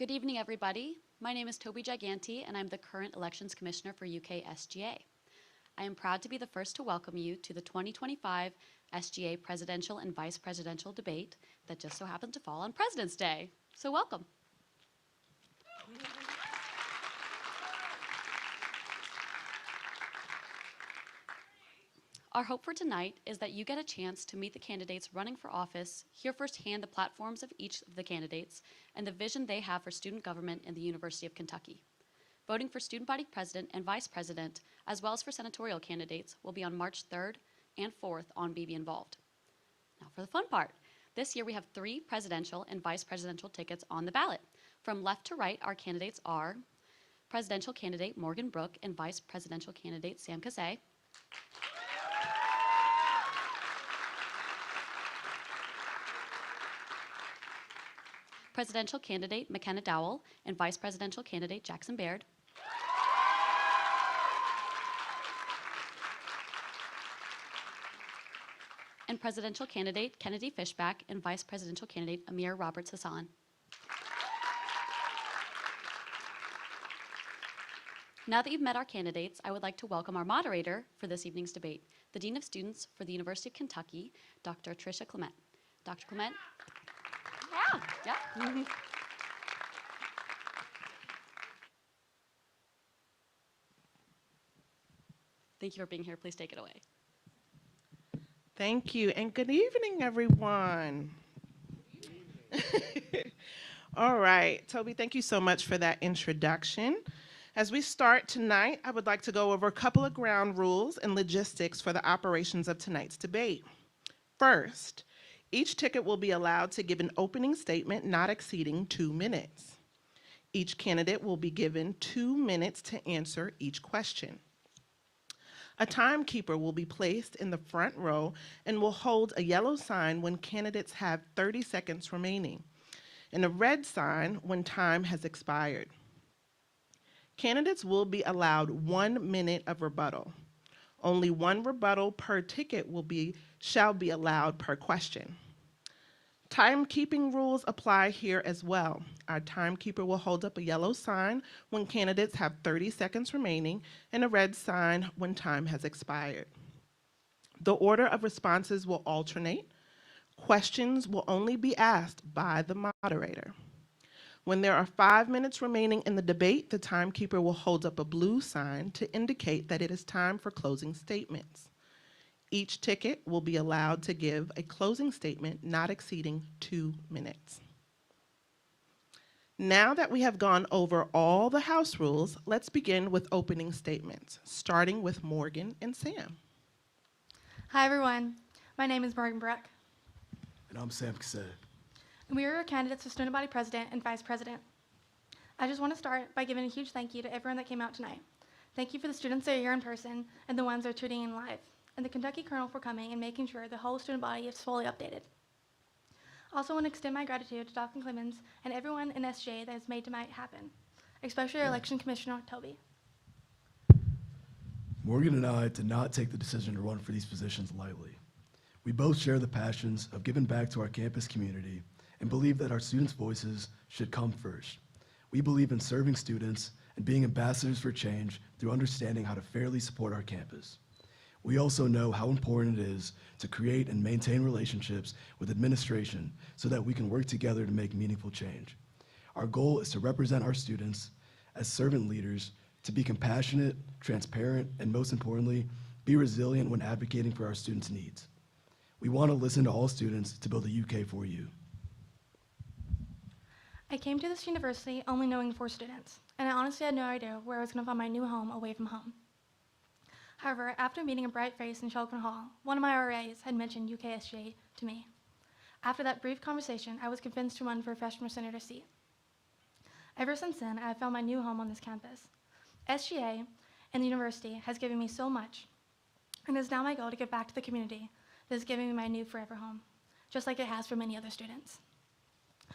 Good evening, everybody. My name is Toby Giganti, and I'm the current Elections Commissioner for UK SGA. I am proud to be the first to welcome you to the 2025 SGA Presidential and Vice Presidential debate that just so happened to fall on President's Day. So welcome. Our hope for tonight is that you get a chance to meet the candidates running for office, hear firsthand the platforms of each of the candidates, and the vision they have for student government in the University of Kentucky. Voting for student body president and vice president, as well as for senatorial candidates, will be on March 3rd and 4th on BB Involved. Now for the fun part. This year we have 3 presidential and vice presidential tickets on the ballot. From left to right, our candidates are presidential candidate Morgan Brook and vice presidential candidate Sam Casey. Presidential candidate McKenna Dowell and vice presidential candidate Jackson Baird. And presidential candidate Kennedy Fishback and vice presidential candidate Amir Roberts Hassan. Now that you've met our candidates, I would like to welcome our moderator for this evening's debate, the Dean of Students for the University of Kentucky, Dr. Tricia Clement. Dr. Clement. Yeah. Thank you for being here. Please take it away. Thank you, and good evening, everyone. All right, Toby, thank you so much for that introduction. As we start tonight, I would like to go over a couple of ground rules and logistics for the operations of tonight's debate. First, each ticket will be allowed to give an opening statement not exceeding 2 minutes. Each candidate will be given 2 minutes to answer each question. A timekeeper will be placed in the front row and will hold a yellow sign when candidates have 30 seconds remaining, and a red sign when time has expired. Candidates will be allowed 1 minute of rebuttal. Only 1 rebuttal per ticket shall be allowed per question. Timekeeping rules apply here as well. Our timekeeper will hold up a yellow sign when candidates have 30 seconds remaining and a red sign when time has expired. The order of responses will alternate. Questions will only be asked by the moderator. When there are 5 minutes remaining in the debate, the timekeeper will hold up a blue sign to indicate that it is time for closing statements. Each ticket will be allowed to give a closing statement not exceeding 2 minutes. Now that we have gone over all the house rules, let's begin with opening statements, starting with Morgan and Sam. Hi, everyone. My name is Morgan Brook. And I'm Sam Cassett. And we are your candidates for student body president and vice president. I just want to start by giving a huge thank you to everyone that came out tonight. Thank you for the students that are here in person and the ones that are tuning in live, and the Kentucky Colonel for coming and making sure the whole student body is fully updated. I also want to extend my gratitude to Dr. Clemens and everyone in SJ that has made tonight happen, especially our election commissioner, Toby. Morgan and I did not take the decision to run for these positions lightly. We both share the passions of giving back to our campus community and believe that our students' voices should come first. We believe in serving students and being ambassadors for change through understanding how to fairly support our campus. We also know how important it is to create and maintain relationships with administration so that we can work together to make meaningful change. Our goal is to represent our students as servant leaders, to be compassionate, transparent, and most importantly, be resilient when advocating for our students' needs. We want to listen to all students to build a UK for you. I came to this university only knowing 4 students, and I honestly had no idea where I was going to find my new home away from home. However, after meeting a bright face in Shelton Hall, one of my RAs had mentioned UKSJ to me. After that brief conversation, I was convinced to run for a freshman senator seat. Ever since then, I have found my new home on this campus. SGA and the university has given me so much, and it is now my goal to give back to the community that is giving me my new forever home, just like it has for many other students.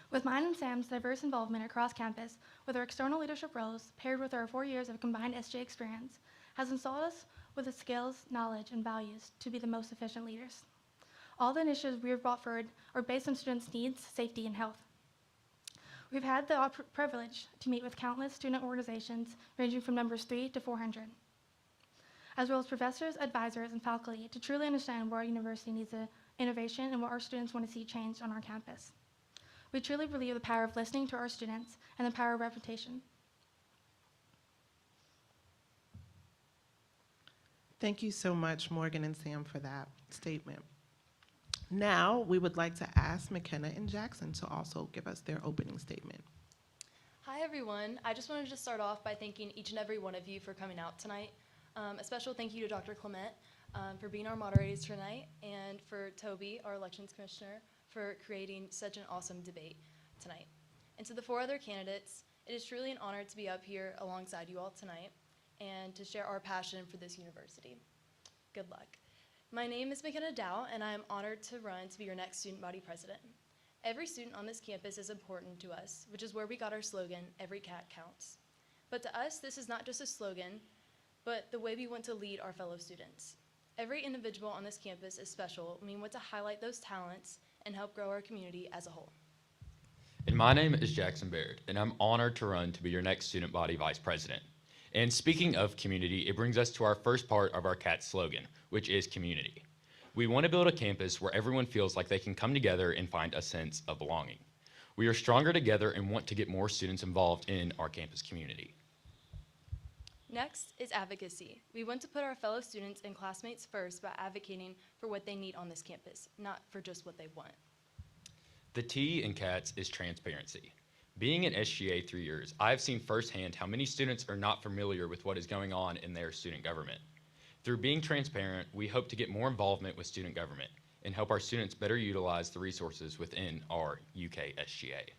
With mine and Sam's diverse involvement across campus, with our external leadership roles paired with our 4 years of combined SJ experience, has installed us with the skills, knowledge, and values to be the most efficient leaders. All the initiatives we have brought forward are based on students' needs, safety, and health. We've had the privilege to meet with countless student organizations ranging from numbers 3 to 400, as well as professors, advisors, and faculty to truly understand where our university needs innovation and what our students want to see changed on our campus. We truly believe the power of listening to our students and the power of reputation. Thank you so much, Morgan and Sam, for that statement. Now, we would like to ask McKenna and Jackson to also give us their opening statement. Hi, everyone. I just wanted to start off by thanking each and every one of you for coming out tonight. A special thank you to Dr. Clement for being our moderators tonight, and for Toby, our elections commissioner, for creating such an awesome debate tonight. And to the 4 other candidates, it is truly an honor to be up here alongside you all tonight and to share our passion for this university. Good luck. My name is McKenna Dow, and I am honored to run to be your next student body president. Every student on this campus is important to us, which is where we got our slogan, "Every cat counts." But to us, this is not just a slogan, but the way we want to lead our fellow students. Every individual on this campus is special, and we want to highlight those talents and help grow our community as a whole. And my name is Jackson Baird, and I'm honored to run to be your next student body vice president. And speaking of community, it brings us to our first part of our CAT slogan, which is community. We want to build a campus where everyone feels like they can come together and find a sense of belonging. We are stronger together and want to get more students involved in our campus community. Next is advocacy. We want to put our fellow students and classmates first by advocating for what they need on this campus, not for just what they want. The T in CATS is transparency. Being in SGA 3 years, I've seen firsthand how many students are not familiar with what is going on in their student government. Through being transparent, we hope to get more involvement with student government and help our students better utilize the resources within our UK SGA.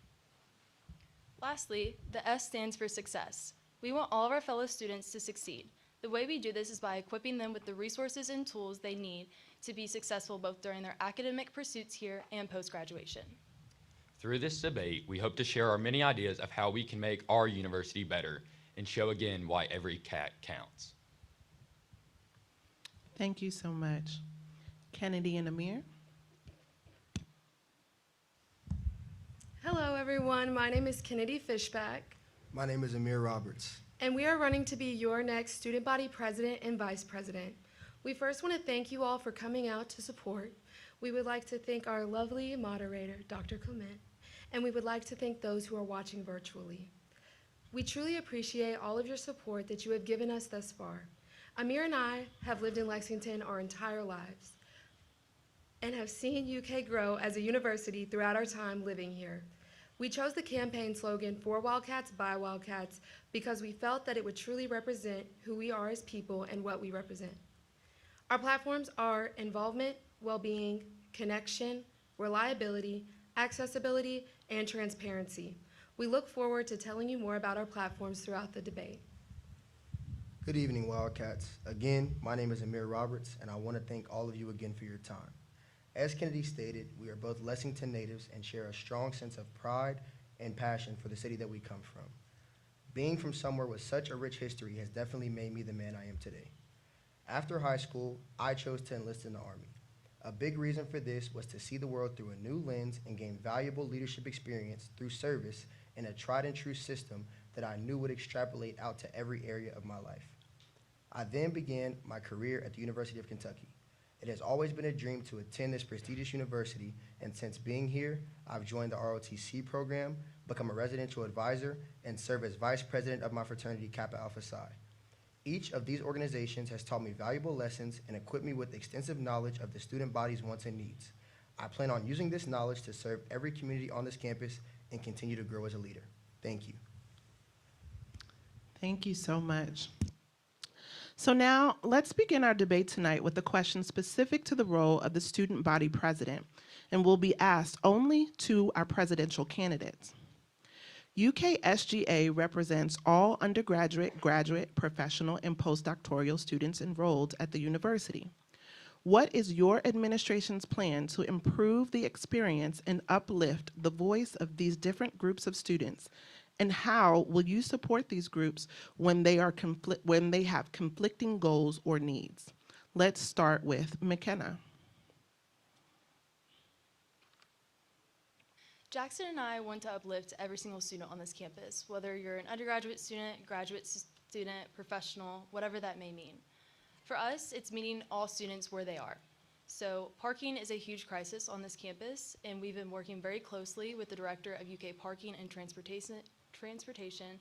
Lastly, the S stands for success. We want all of our fellow students to succeed. The way we do this is by equipping them with the resources and tools they need to be successful both during their academic pursuits here and post-graduation. Through this debate, we hope to share our many ideas of how we can make our university better and show again why every cat counts. Thank you so much. Kennedy and Amir. Hello, everyone. My name is Kennedy Fishback, My name is Amir Roberts. and we are running to be your next student body president and vice president. We first want to thank you all for coming out to support. We would like to thank our lovely moderator, Dr. Clement, and we would like to thank those who are watching virtually. We truly appreciate all of your support that you have given us thus far. Amir and I have lived in Lexington our entire lives and have seen UK grow as a university throughout our time living here. We chose the campaign slogan, "For Wildcats, by Wildcats," because we felt that it would truly represent who we are as people and what we represent. Our platforms are involvement, well-being, connection, reliability, accessibility, and transparency. We look forward to telling you more about our platforms throughout the debate. Good evening, Wildcats. Again, my name is Amir Roberts, and I want to thank all of you again for your time. As Kennedy stated, we are both Lexington natives and share a strong sense of pride and passion for the city that we come from. Being from somewhere with such a rich history has definitely made me the man I am today. After high school, I chose to enlist in the Army. A big reason for this was to see the world through a new lens and gain valuable leadership experience through service in a tried and true system that I knew would extrapolate out to every area of my life. I then began my career at the University of Kentucky. It has always been a dream to attend this prestigious university, and since being here, I've joined the ROTC program, become a residential advisor, and serve as vice president of my fraternity, Kappa Alpha Psi. Each of these organizations has taught me valuable lessons and equipped me with extensive knowledge of the student body's wants and needs. I plan on using this knowledge to serve every community on this campus and continue to grow as a leader. Thank you. Thank you so much. So now let's begin our debate tonight with a question specific to the role of the student body president, and will be asked only to our presidential candidates. UKSGA represents all undergraduate, graduate, professional, and postdoctoral students enrolled at the university. What is your administration's plan to improve the experience and uplift the voice of these different groups of students? And how will you support these groups when they have conflicting goals or needs? Let's start with McKenna. Jackson and I want to uplift every single student on this campus, whether you're an undergraduate student, graduate student, professional, whatever that may mean. For us, it's meeting all students where they are. So parking is a huge crisis on this campus, and we've been working very closely with the director of UK Parking and Transportation,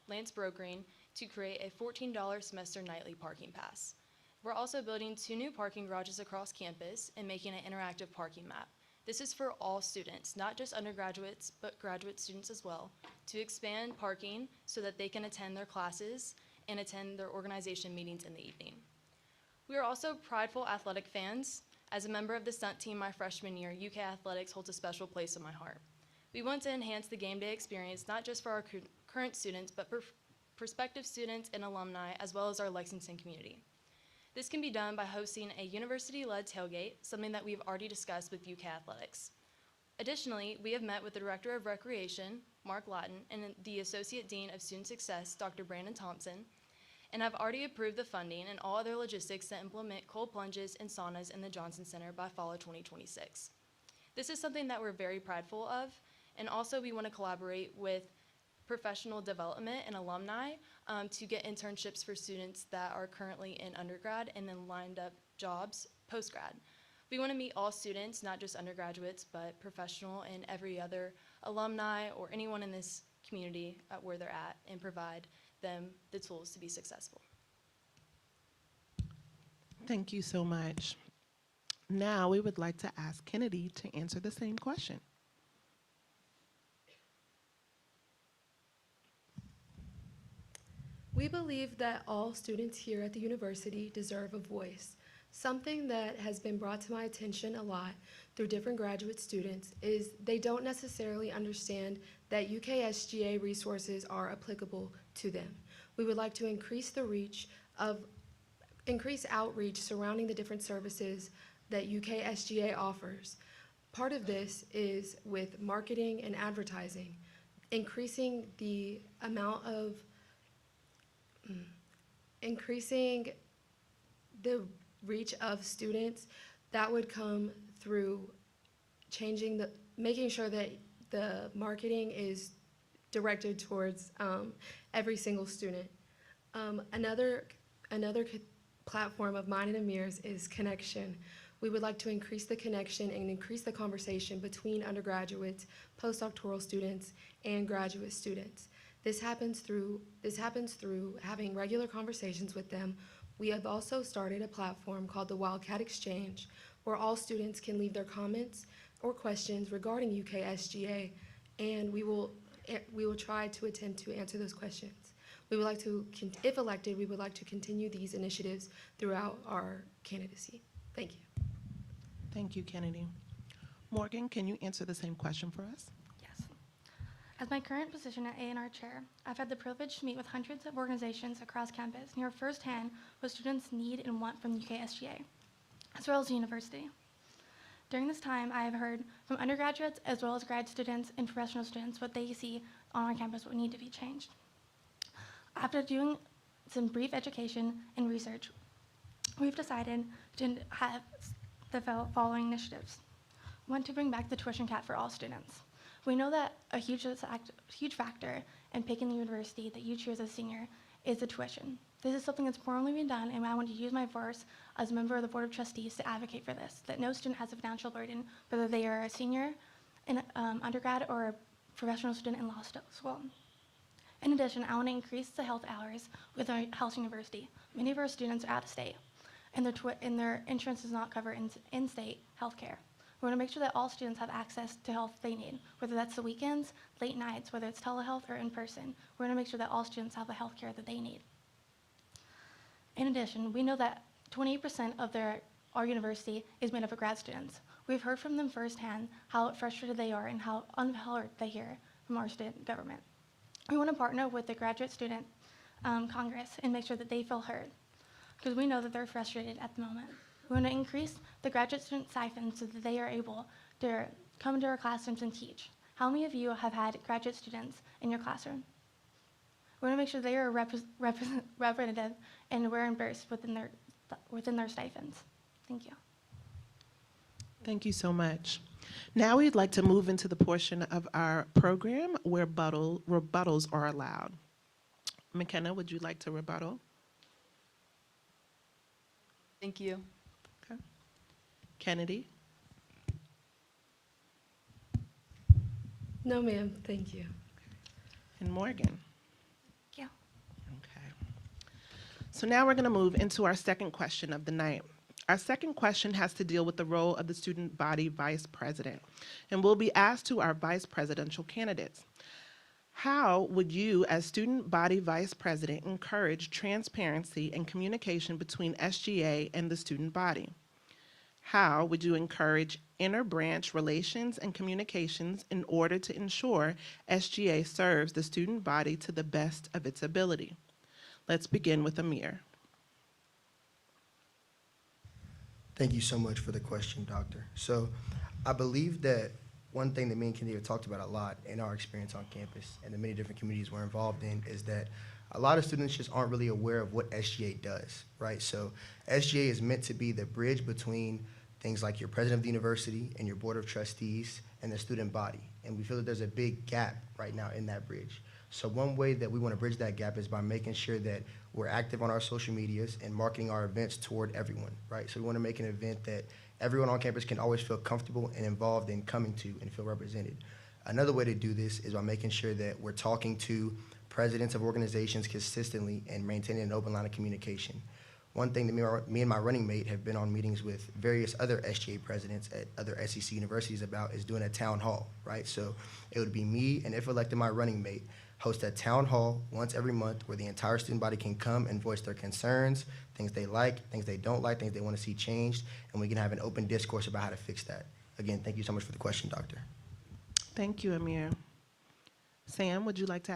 Lance Brokering, to create a $14 semester nightly parking pass. We're also building 2 new parking garages across campus and making an interactive parking map. This is for all students, not just undergraduates, but graduate students as well, to expand parking so that they can attend their classes and attend their organization meetings in the evening. We are also prideful athletic fans. As a member of the stunt team my freshman year, UK Athletics holds a special place in my heart. We want to enhance the game day experience, not just for our current students, but prospective students and alumni, as well as our Lexington community. This can be done by hosting a university-led tailgate, something that we've already discussed with UK Athletics. Additionally, we have met with the Director of Recreation, Mark Lattin, and the Associate Dean of Student Success, Dr. Brandon Thompson, and have already approved the funding and all other logistics to implement cold plunges and saunas in the Johnson Center by fall of 2026. This is something that we're very prideful of, and also we want to collaborate with professional development and alumni to get internships for students that are currently in undergrad and then lined up jobs post-grad. We want to meet all students, not just undergraduates, but professional and every other alumni or anyone in this community where they're at, and provide them the tools to be successful. Thank you so much. Now we would like to ask Kennedy to answer the same question. We believe that all students here at the university deserve a voice. Something that has been brought to my attention a lot through different graduate students is they don't necessarily understand that UKSGA resources are applicable to them. We would like to increase outreach surrounding the different services that UKSGA offers. Part of this is with marketing and advertising, increasing the amount of increasing the reach of students. That would come through making sure that the marketing is directed towards every single student. Another platform of mine and Amir's is connection. We would like to increase the connection and increase the conversation between undergraduates, postdoctoral students, and graduate students. This happens through having regular conversations with them. We have also started a platform called the Wildcat Exchange, where all students can leave their comments or questions regarding UKSGA, and we will try to attempt to answer those questions. We would like to, if elected, we would like to continue these initiatives throughout our candidacy. Thank you. Thank you, Kennedy. Morgan, can you answer the same question for us? Yes. As my current position at A&R Chair, I've had the privilege to meet with hundreds of organizations across campus and hear firsthand what students need and want from UKSGA, as well as the university. During this time, I have heard from undergraduates as well as grad students and professional students what they see on our campus would need to be changed. After doing some brief education and research, we've decided to have the following initiatives. One, to bring back the tuition cap for all students. We know that a huge factor in picking the university that you choose as senior is the tuition. This is something that's formally been done, and I want to use my voice as a member of the Board of Trustees to advocate for this, that no student has a financial burden, whether they are a senior in undergrad or a professional student in law school. In addition, I want to increase the health hours with our health university. Many of our students are out of state, and their insurance does not cover in-state health care. We want to make sure that all students have access to health they need, whether that's the weekends, late nights, whether it's telehealth or in person. We want to make sure that all students have the health care that they need. In addition, we know that 28% of our university is made up of grad students. We've heard from them firsthand how frustrated they are and how unheard they hear from our student government. We want to partner with the Graduate Student Congress and make sure that they feel heard, because we know that they're frustrated at the moment. We want to increase the graduate student stipend so that they are able to come to our classrooms and teach. How many of you have had graduate students in your classroom? We want to make sure they are representative and reimbursed within their stipends. Thank you. Thank you so much. Now we'd like to move into the portion of our program where rebuttals are allowed. McKenna, would you like to rebuttal? Thank you. Okay. Kennedy? No, ma'am, thank you. And Morgan? Thank you. Okay. So now we're going to move into our second question of the night. Our second question has to deal with the role of the student body vice president, and will be asked to our vice presidential candidates. How would you, as student body vice president, encourage transparency and communication between SGA and the student body? How would you encourage inter-branch relations and communications in order to ensure SGA serves the student body to the best of its ability? Let's begin with Amir. Thank you so much for the question, Doctor. So I believe that one thing that me and Kennedy have talked about a lot in our experience on campus and the many different communities we're involved in is that a lot of students just aren't really aware of what SGA does, right? So SGA is meant to be the bridge between things like your president of the university and your board of trustees and the student body. And we feel that there's a big gap right now in that bridge. So one way that we want to bridge that gap is by making sure that we're active on our social medias and marketing our events toward everyone, right? So we want to make an event that everyone on campus can always feel comfortable and involved in coming to and feel represented. Another way to do this is by making sure that we're talking to presidents of organizations consistently and maintaining an open line of communication. One thing that me and my running mate have been on meetings with various other SGA presidents at other SEC universities about is doing a town hall, right? So it would be me and, if elected, my running mate host a town hall once every month where the entire student body can come and voice their concerns, things they like, things they don't like, things they want to see changed, and we can have an open discourse about how to fix that. Again, thank you so much for the question, Doctor. Thank you, Amir. Sam, would you like to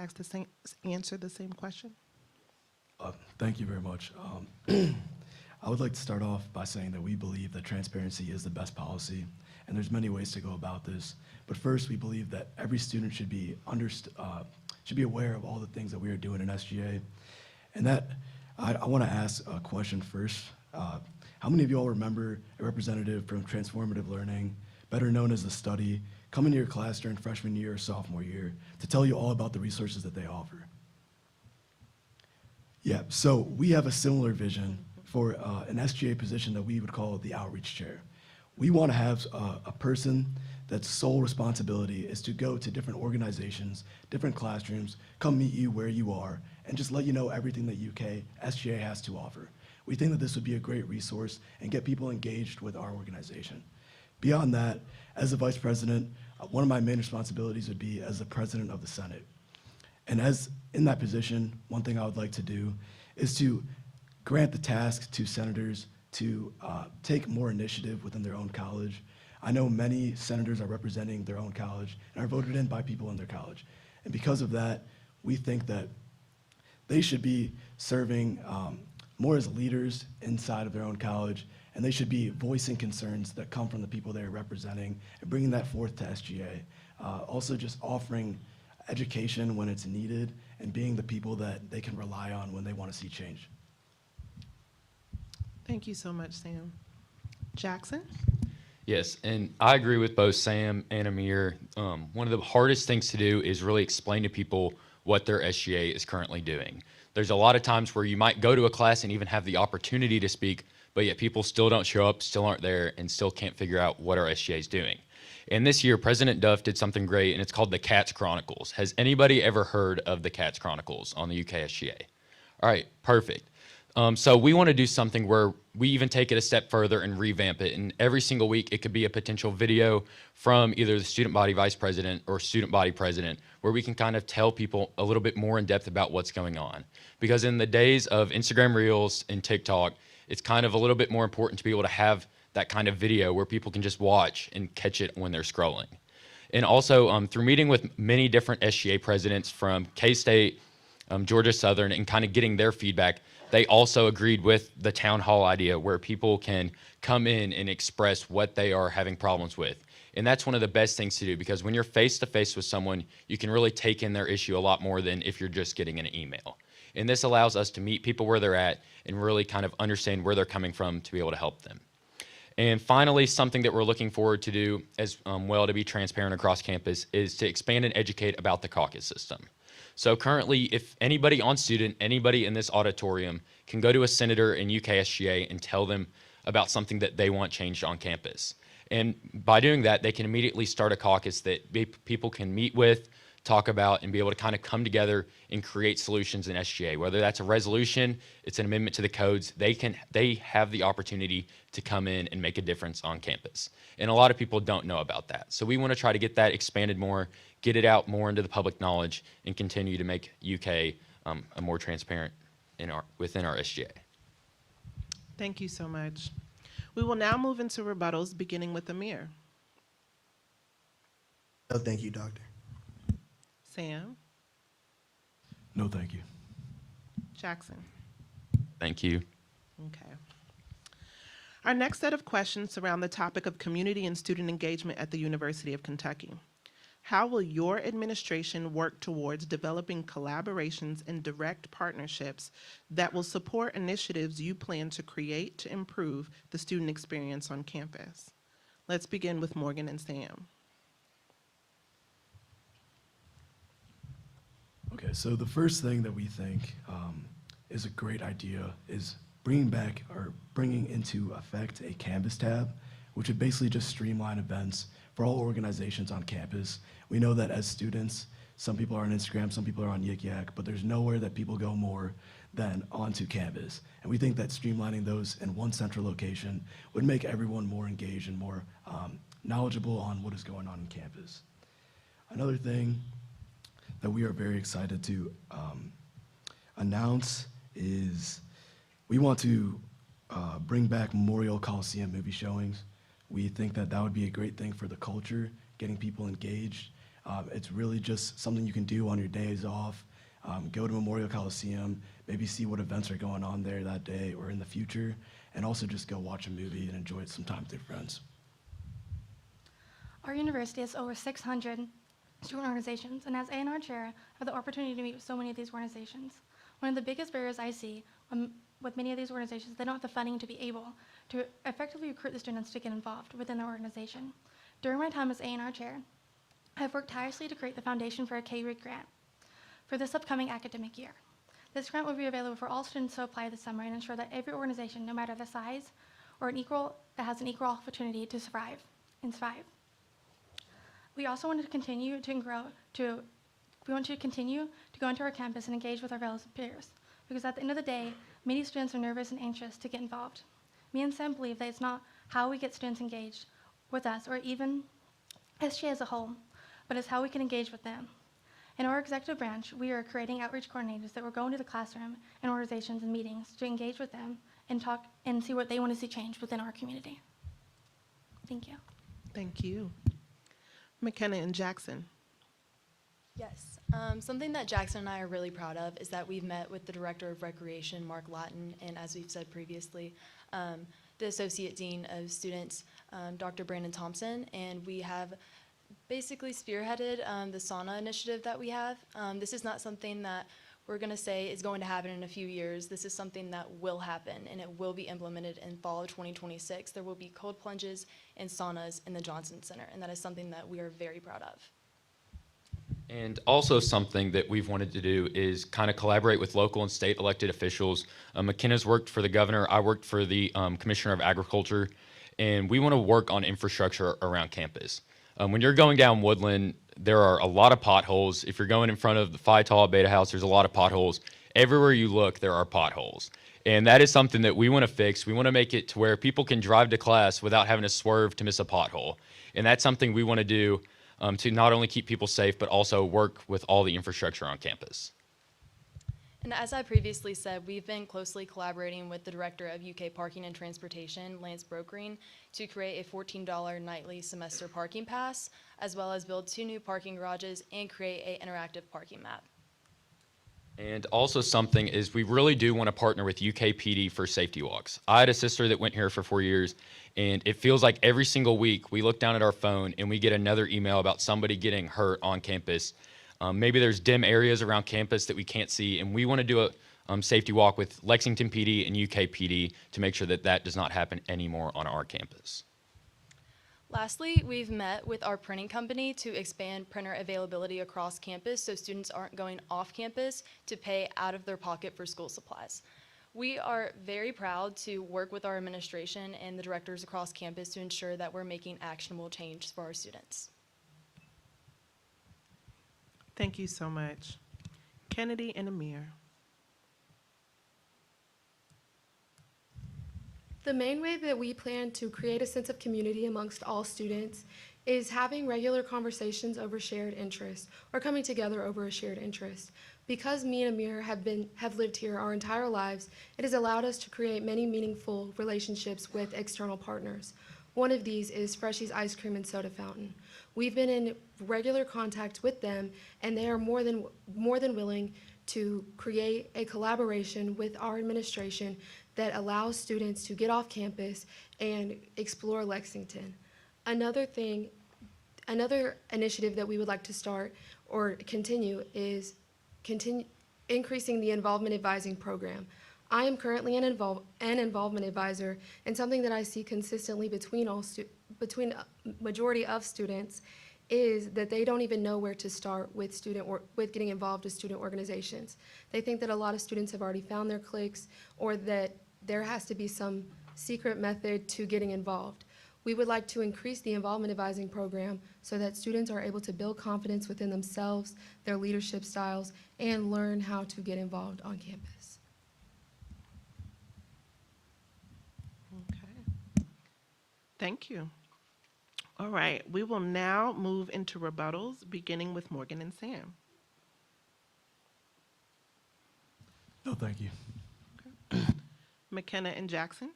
answer the same question? Thank you very much. I would like to start off by saying that we believe that transparency is the best policy, and there's many ways to go about this. But first, we believe that every student should be aware of all the things that we are doing in SGA. And that, I want to ask a question first. How many of you all remember a representative from Transformative Learning, better known as The Study, coming to your class during freshman year or sophomore year to tell you all about the resources that they offer? Yeah, so we have a similar vision for an SGA position that we would call the outreach chair. We want to have a person that's sole responsibility is to go to different organizations, different classrooms, come meet you where you are, and just let you know everything that SGA has to offer. We think that this would be a great resource and get people engaged with our organization. Beyond that, as the vice president, one of my main responsibilities would be as the president of the Senate. And as in that position, one thing I would like to do is to grant the task to senators to take more initiative within their own college. I know many senators are representing their own college and are voted in by people in their college. And because of that, we think that they should be serving more as leaders inside of their own college, and they should be voicing concerns that come from the people they're representing and bringing that forth to SGA. Also just offering education when it's needed and being the people that they can rely on when they want to see change. Thank you so much, Sam. Jackson? Yes, and I agree with both Sam and Amir. One of the hardest things to do is really explain to people what their SGA is currently doing. There's a lot of times where you might go to a class and even have the opportunity to speak, but yet people still don't show up, still aren't there, and still can't figure out what our SGA is doing. And this year, President Duff did something great, and it's called the CATS Chronicles. Has anybody ever heard of the CATS Chronicles on the UK SGA? All right, perfect. So we want to do something where we even take it a step further and revamp it. And every single week, it could be a potential video from either the student body vice president or student body president, where we can kind of tell people a little bit more in depth about what's going on. Because in the days of Instagram Reels and TikTok, it's kind of a little bit more important to be able to have that kind of video where people can just watch and catch it when they're scrolling. And also, through meeting with many different SGA presidents from K-State, Georgia Southern, and kind of getting their feedback, they also agreed with the town hall idea where people can come in and express what they are having problems with. And that's one of the best things to do, because when you're face-to-face with someone, you can really take in their issue a lot more than if you're just getting an email. And this allows us to meet people where they're at and really kind of understand where they're coming from to be able to help them. And finally, something that we're looking forward to do as well to be transparent across campus is to expand and educate about the caucus system. So currently, if anybody on student, anybody in this auditorium can go to a senator in UKSGA and tell them about something that they want changed on campus. And by doing that, they can immediately start a caucus that people can meet with, talk about, and be able to kind of come together and create solutions in SGA. Whether that's a resolution, it's an amendment to the codes, they have the opportunity to come in and make a difference on campus. And a lot of people don't know about that. So we want to try to get that expanded more, get it out more into the public knowledge, and continue to make UK a more transparent within our SGA. Thank you so much. We will now move into rebuttals, beginning with Amir. No, thank you, Doctor. Sam, No, thank you. Jackson. Thank you. Okay. Our next set of questions surround the topic of community and student engagement at the University of Kentucky. How will your administration work towards developing collaborations and direct partnerships that will support initiatives you plan to create to improve the student experience on campus? Let's begin with Morgan and Sam. Okay, so the first thing that we think is a great idea is bringing into effect a Canvas tab, which would basically just streamline events for all organizations on campus. We know that as students, some people are on Instagram, some people are on Yik Yak, but there's nowhere that people go more than onto Canvas. And we think that streamlining those in one central location would make everyone more engaged and more knowledgeable on what is going on campus. Another thing that we are very excited to announce is we want to bring back Memorial Coliseum movie showings. We think that that would be a great thing for the culture, getting people engaged. It's really just something you can do on your days off. Go to Memorial Coliseum, maybe see what events are going on there that day or in the future, and also just go watch a movie and enjoy it some time with your friends. Our university has over 600 student organizations, and as A&R chair, I have the opportunity to meet with so many of these organizations. One of the biggest barriers I see with many of these organizations, they don't have the funding to be able to effectively recruit the students to get involved within their organization. During my time as A&R chair, I've worked tirelessly to create the foundation for a K-READ grant for this upcoming academic year. This grant will be available for all students to apply this summer and ensure that every organization, no matter the size or that has an equal opportunity to thrive. We also want to continue to go into our campus and engage with our fellow peers, because at the end of the day, many students are nervous and anxious to get involved. Me and Sam believe that it's not how we get students engaged with us or even SGA as a whole, but it's how we can engage with them. In our executive branch, we are creating outreach coordinators that will go into the classroom and organizations and meetings to engage with them and talk and see what they want to see change within our community. Thank you. Thank you. McKenna and Jackson. Yes, something that Jackson and I are really proud of is that we've met with the Director of Recreation, Mark Lattin, and as we've said previously, the Associate Dean of Students, Dr. Brandon Thompson, and we have basically spearheaded the sauna initiative that we have. This is not something that we're going to say is going to happen in a few years. This is something that will happen, and it will be implemented in fall of 2026. There will be cold plunges and saunas in the Johnson Center, and that is something that we are very proud of. And also something that we've wanted to do is kind of collaborate with local and state elected officials. McKenna's worked for the governor, I worked for the Commissioner of Agriculture, and we want to work on infrastructure around campus. When you're going down Woodland, there are a lot of potholes. If you're going in front of the Phi Tau Beta House, there's a lot of potholes. Everywhere you look, there are potholes. And that is something that we want to fix. We want to make it to where people can drive to class without having to swerve to miss a pothole. And that's something we want to do to not only keep people safe, but also work with all the infrastructure on campus. And as I previously said, we've been closely collaborating with the Director of UK Parking and Transportation, Lance Brokering, to create a $14 nightly semester parking pass, as well as build 2 new parking garages and create an interactive parking map. And also something is we really do want to partner with UKPD for safety walks. I had a sister that went here for 4 years, and it feels like every single week we look down at our phone and we get another email about somebody getting hurt on campus. Maybe there's dim areas around campus that we can't see, and we want to do safety walk with Lexington PD and UK PD to make sure that that does not happen anymore on our campus. Lastly, we've met with our printing company to expand printer availability across campus so students aren't going off campus to pay out of their pocket for school supplies. We are very proud to work with our administration and the directors across campus to ensure that we're making actionable change for our students. Thank you so much. Kennedy and Amir. The main way that we plan to create a sense of community amongst all students is having regular conversations over shared interests or coming together over a shared interest. Because me and Amir have lived here our entire lives, it has allowed us to create many meaningful relationships with external partners. One of these is Freshies Ice Cream and Soda Fountain. We've been in regular contact with them, and they are more than willing to create a collaboration with our administration that allows students to get off campus and explore Lexington. Another initiative that we would like to start or continue is increasing the involvement advising program. I am currently an involvement advisor, and something that I see consistently between a majority of students is that they don't even know where to start with getting involved with student organizations. They think that a lot of students have already found their cliques, or that there has to be some secret method to getting involved. We would like to increase the involvement advising program so that students are able to build confidence within themselves, their leadership styles, and learn how to get involved on campus. Okay. Thank you. All right, we will now move into rebuttals, beginning with Morgan and Sam. No, thank you. McKenna and Jackson.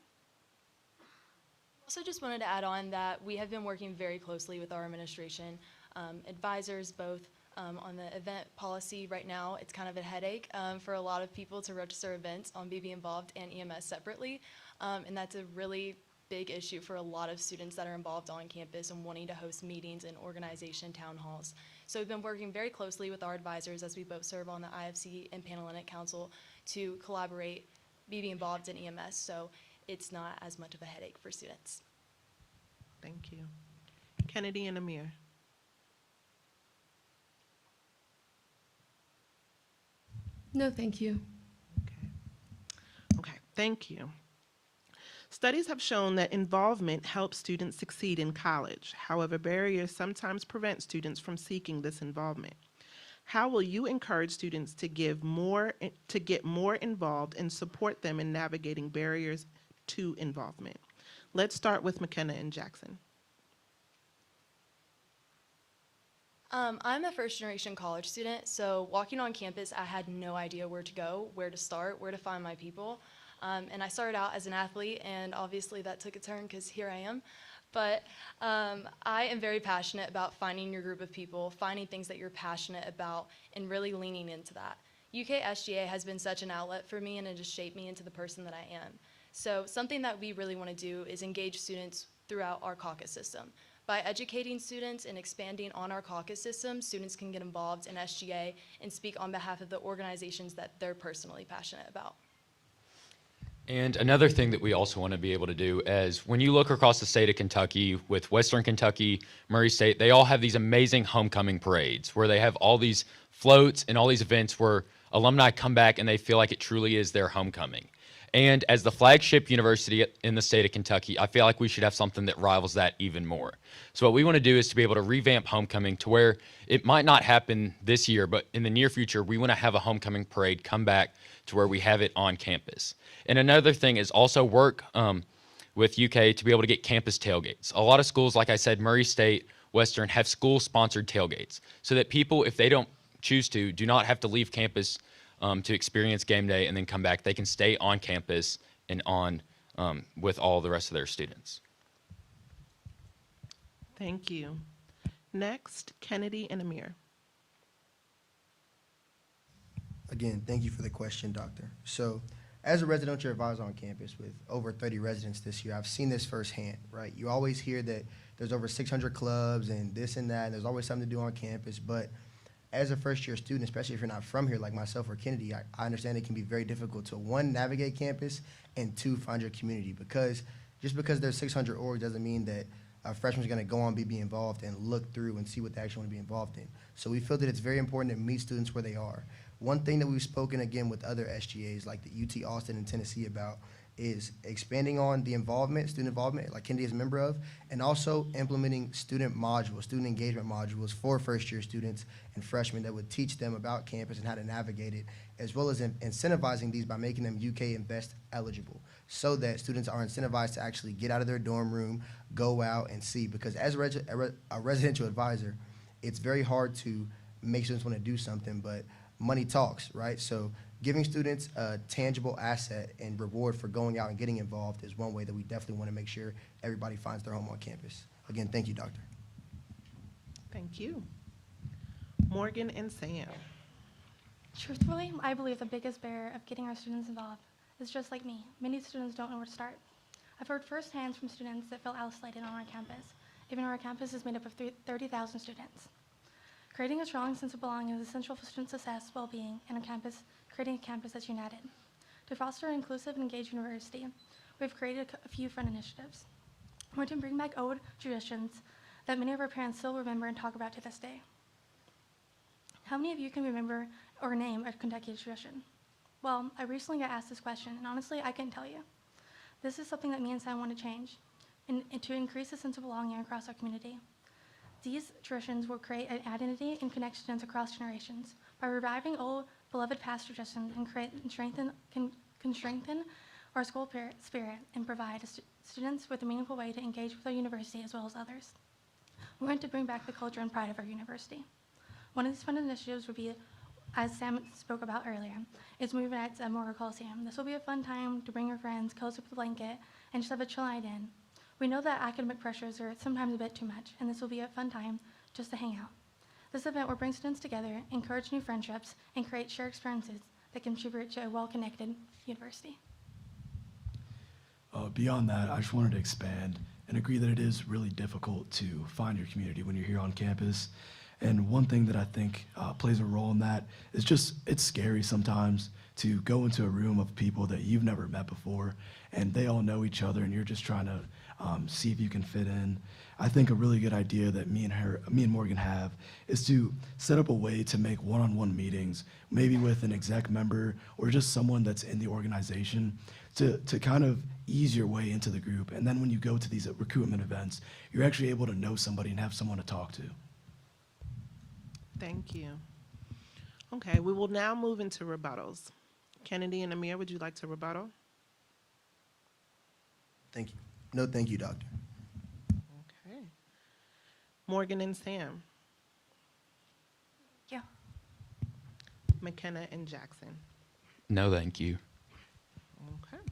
Also just wanted to add on that we have been working very closely with our administration, advisors both on the event policy. Right now it's kind of a headache for a lot of people to register events on BB Involved and EMS separately, and that's a really big issue for a lot of students that are involved on campus and wanting to host meetings and organization town halls. So we've been working very closely with our advisors as we both serve on the IFC and Panhellenic Council to collaborate BB Involved in EMS, so it's not as much of a headache for students. Thank you. Kennedy and Amir. No, thank you. Okay, thank you. Studies have shown that involvement helps students succeed in college. However, barriers sometimes prevent students from seeking this involvement. How will you encourage students to get more involved and support them in navigating barriers to involvement? Let's start with McKenna and Jackson. I'm a first-generation college student, so walking on campus, I had no idea where to go, where to start, where to find my people. And I started out as an athlete, and obviously that took a turn because here I am. But I am very passionate about finding your group of people, finding things that you're passionate about, and really leaning into that. UK SGA has been such an outlet for me, and it has shaped me into the person that I am. So something that we really want to do is engage students throughout our caucus system. By educating students and expanding on our caucus system, students can get involved in SGA and speak on behalf of the organizations that they're personally passionate about. And another thing that we also want to be able to do is when you look across the state of Kentucky with Western Kentucky, Murray State, they all have these amazing homecoming parades where they have all these floats and all these events where alumni come back and they feel like it truly is their homecoming. And as the flagship university in the state of Kentucky, I feel like we should have something that rivals that even more. So what we want to do is to be able to revamp homecoming to where it might not happen this year, but in the near future, we want to have a homecoming parade come back to where we have it on campus. And another thing is also work with UK to be able to get campus tailgates. A lot of schools, like I said, Murray State, Western, have school-sponsored tailgates so that people, if they don't choose to, do not have to leave campus to experience game day and then come back. They can stay on campus and on with all the rest of their students. Thank you. Next, Kennedy and Amir. Again, thank you for the question, Doctor. So, as a residential advisor on campus with over 30 residents this year, I've seen this firsthand, right? You always hear that there's over 600 clubs and this and that, and there's always something to do on campus, but as a first-year student, especially if you're not from here like myself or Kennedy, I understand it can be very difficult to, one, navigate campus, and two, find your community. Because just because there's 600 orgs doesn't mean that a freshman's going to go on, be involved, and look through and see what they actually want to be involved in. So we feel that it's very important to meet students where they are. One thing that we've spoken again with other SGAs like the UT Austin and Tennessee about is expanding on the involvement, student involvement, like Kennedy is a member of, and also implementing student modules, student engagement modules for first-year students and freshmen that would teach them about campus and how to navigate it, as well as incentivizing these by making them UK Invest eligible, so that students are incentivized to actually get out of their dorm room, go out and see. Because as a residential advisor, it's very hard to make students want to do something, but money talks, right? So giving students a tangible asset and reward for going out and getting involved is one way that we definitely want to make sure everybody finds their home on campus. Again, thank you, Doctor. Thank you. Morgan and Sam. Truthfully, I believe the biggest barrier of getting our students involved is just like me. Many students don't know where to start. I've heard firsthand from students that feel isolated on our campus, even though our campus is made up of 30,000 students. Creating a strong sense of belonging is essential for student success, well-being, and creating a campus that's united. To foster an inclusive and engaged university, we've created a few fun initiatives. We're to bring back old traditions that many of our parents still remember and talk about to this day. How many of you can remember or name a Kentucky tradition? Well, I recently got asked this question, and honestly, I couldn't tell you. This is something that me and Sam want to change, and to increase a sense of belonging across our community. These traditions will create an identity and connections across generations. By reviving old, beloved past traditions can strengthen our school spirit and provide students with a meaningful way to engage with our university as well as others. We're going to bring back the culture and pride of our university. One of these fun initiatives would be, as Sam spoke about earlier, is movie nights at Memorial Coliseum. This will be a fun time to bring your friends, cozy up with a blanket, and just have a chill night in. We know that academic pressures are sometimes a bit too much, and this will be a fun time just to hang out. This event will bring students together, encourage new friendships, and create shared experiences that contribute to a well-connected university. Beyond that, I just wanted to expand and agree that it is really difficult to find your community when you're here on campus. And one thing that I think plays a role in that is just, it's scary sometimes to go into a room of people that you've never met before, and they all know each other, and you're just trying to see if you can fit in. I think a really good idea that me and Morgan have is to set up a way to make one-on-one meetings, maybe with an exec member or just someone that's in the organization, to kind of ease your way into the group. And then when you go to these recruitment events, you're actually able to know somebody and have someone to talk to. Thank you. Okay, we will now move into rebuttals. Kennedy and Amir, would you like to rebuttal? Thank you. No, thank you, Doctor. Okay. Morgan and Sam. Yeah. McKenna and Jackson. No, thank you. Okay.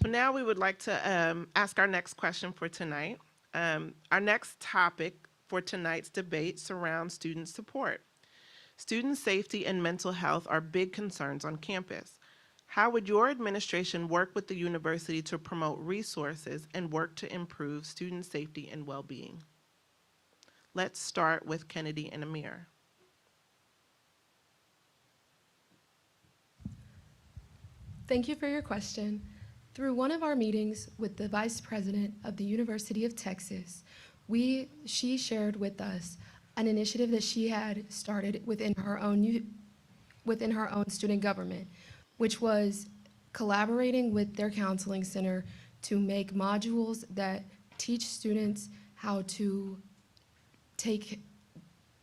So now we would like to ask our next question for tonight. Our next topic for tonight's debate surrounds student support. Student safety and mental health are big concerns on campus. How would your administration work with the university to promote resources and work to improve student safety and well-being? Let's start with Kennedy and Amir. Thank you for your question. Through one of our meetings with the Vice President of the University of Texas, she shared with us an initiative that she had started within her own student government, which was collaborating with their counseling center to make modules that teach students how to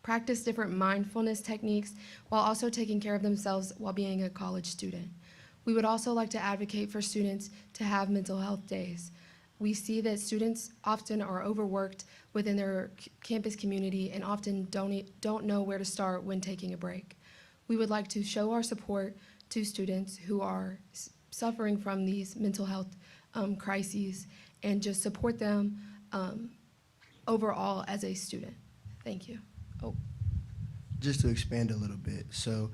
practice different mindfulness techniques while also taking care of themselves while being a college student. We would also like to advocate for students to have mental health days. We see that students often are overworked within their campus community and often don't know where to start when taking a break. We would like to show our support to students who are suffering from these mental health crises and just support them overall as a student. Thank you. Oh. Just to expand a little bit, so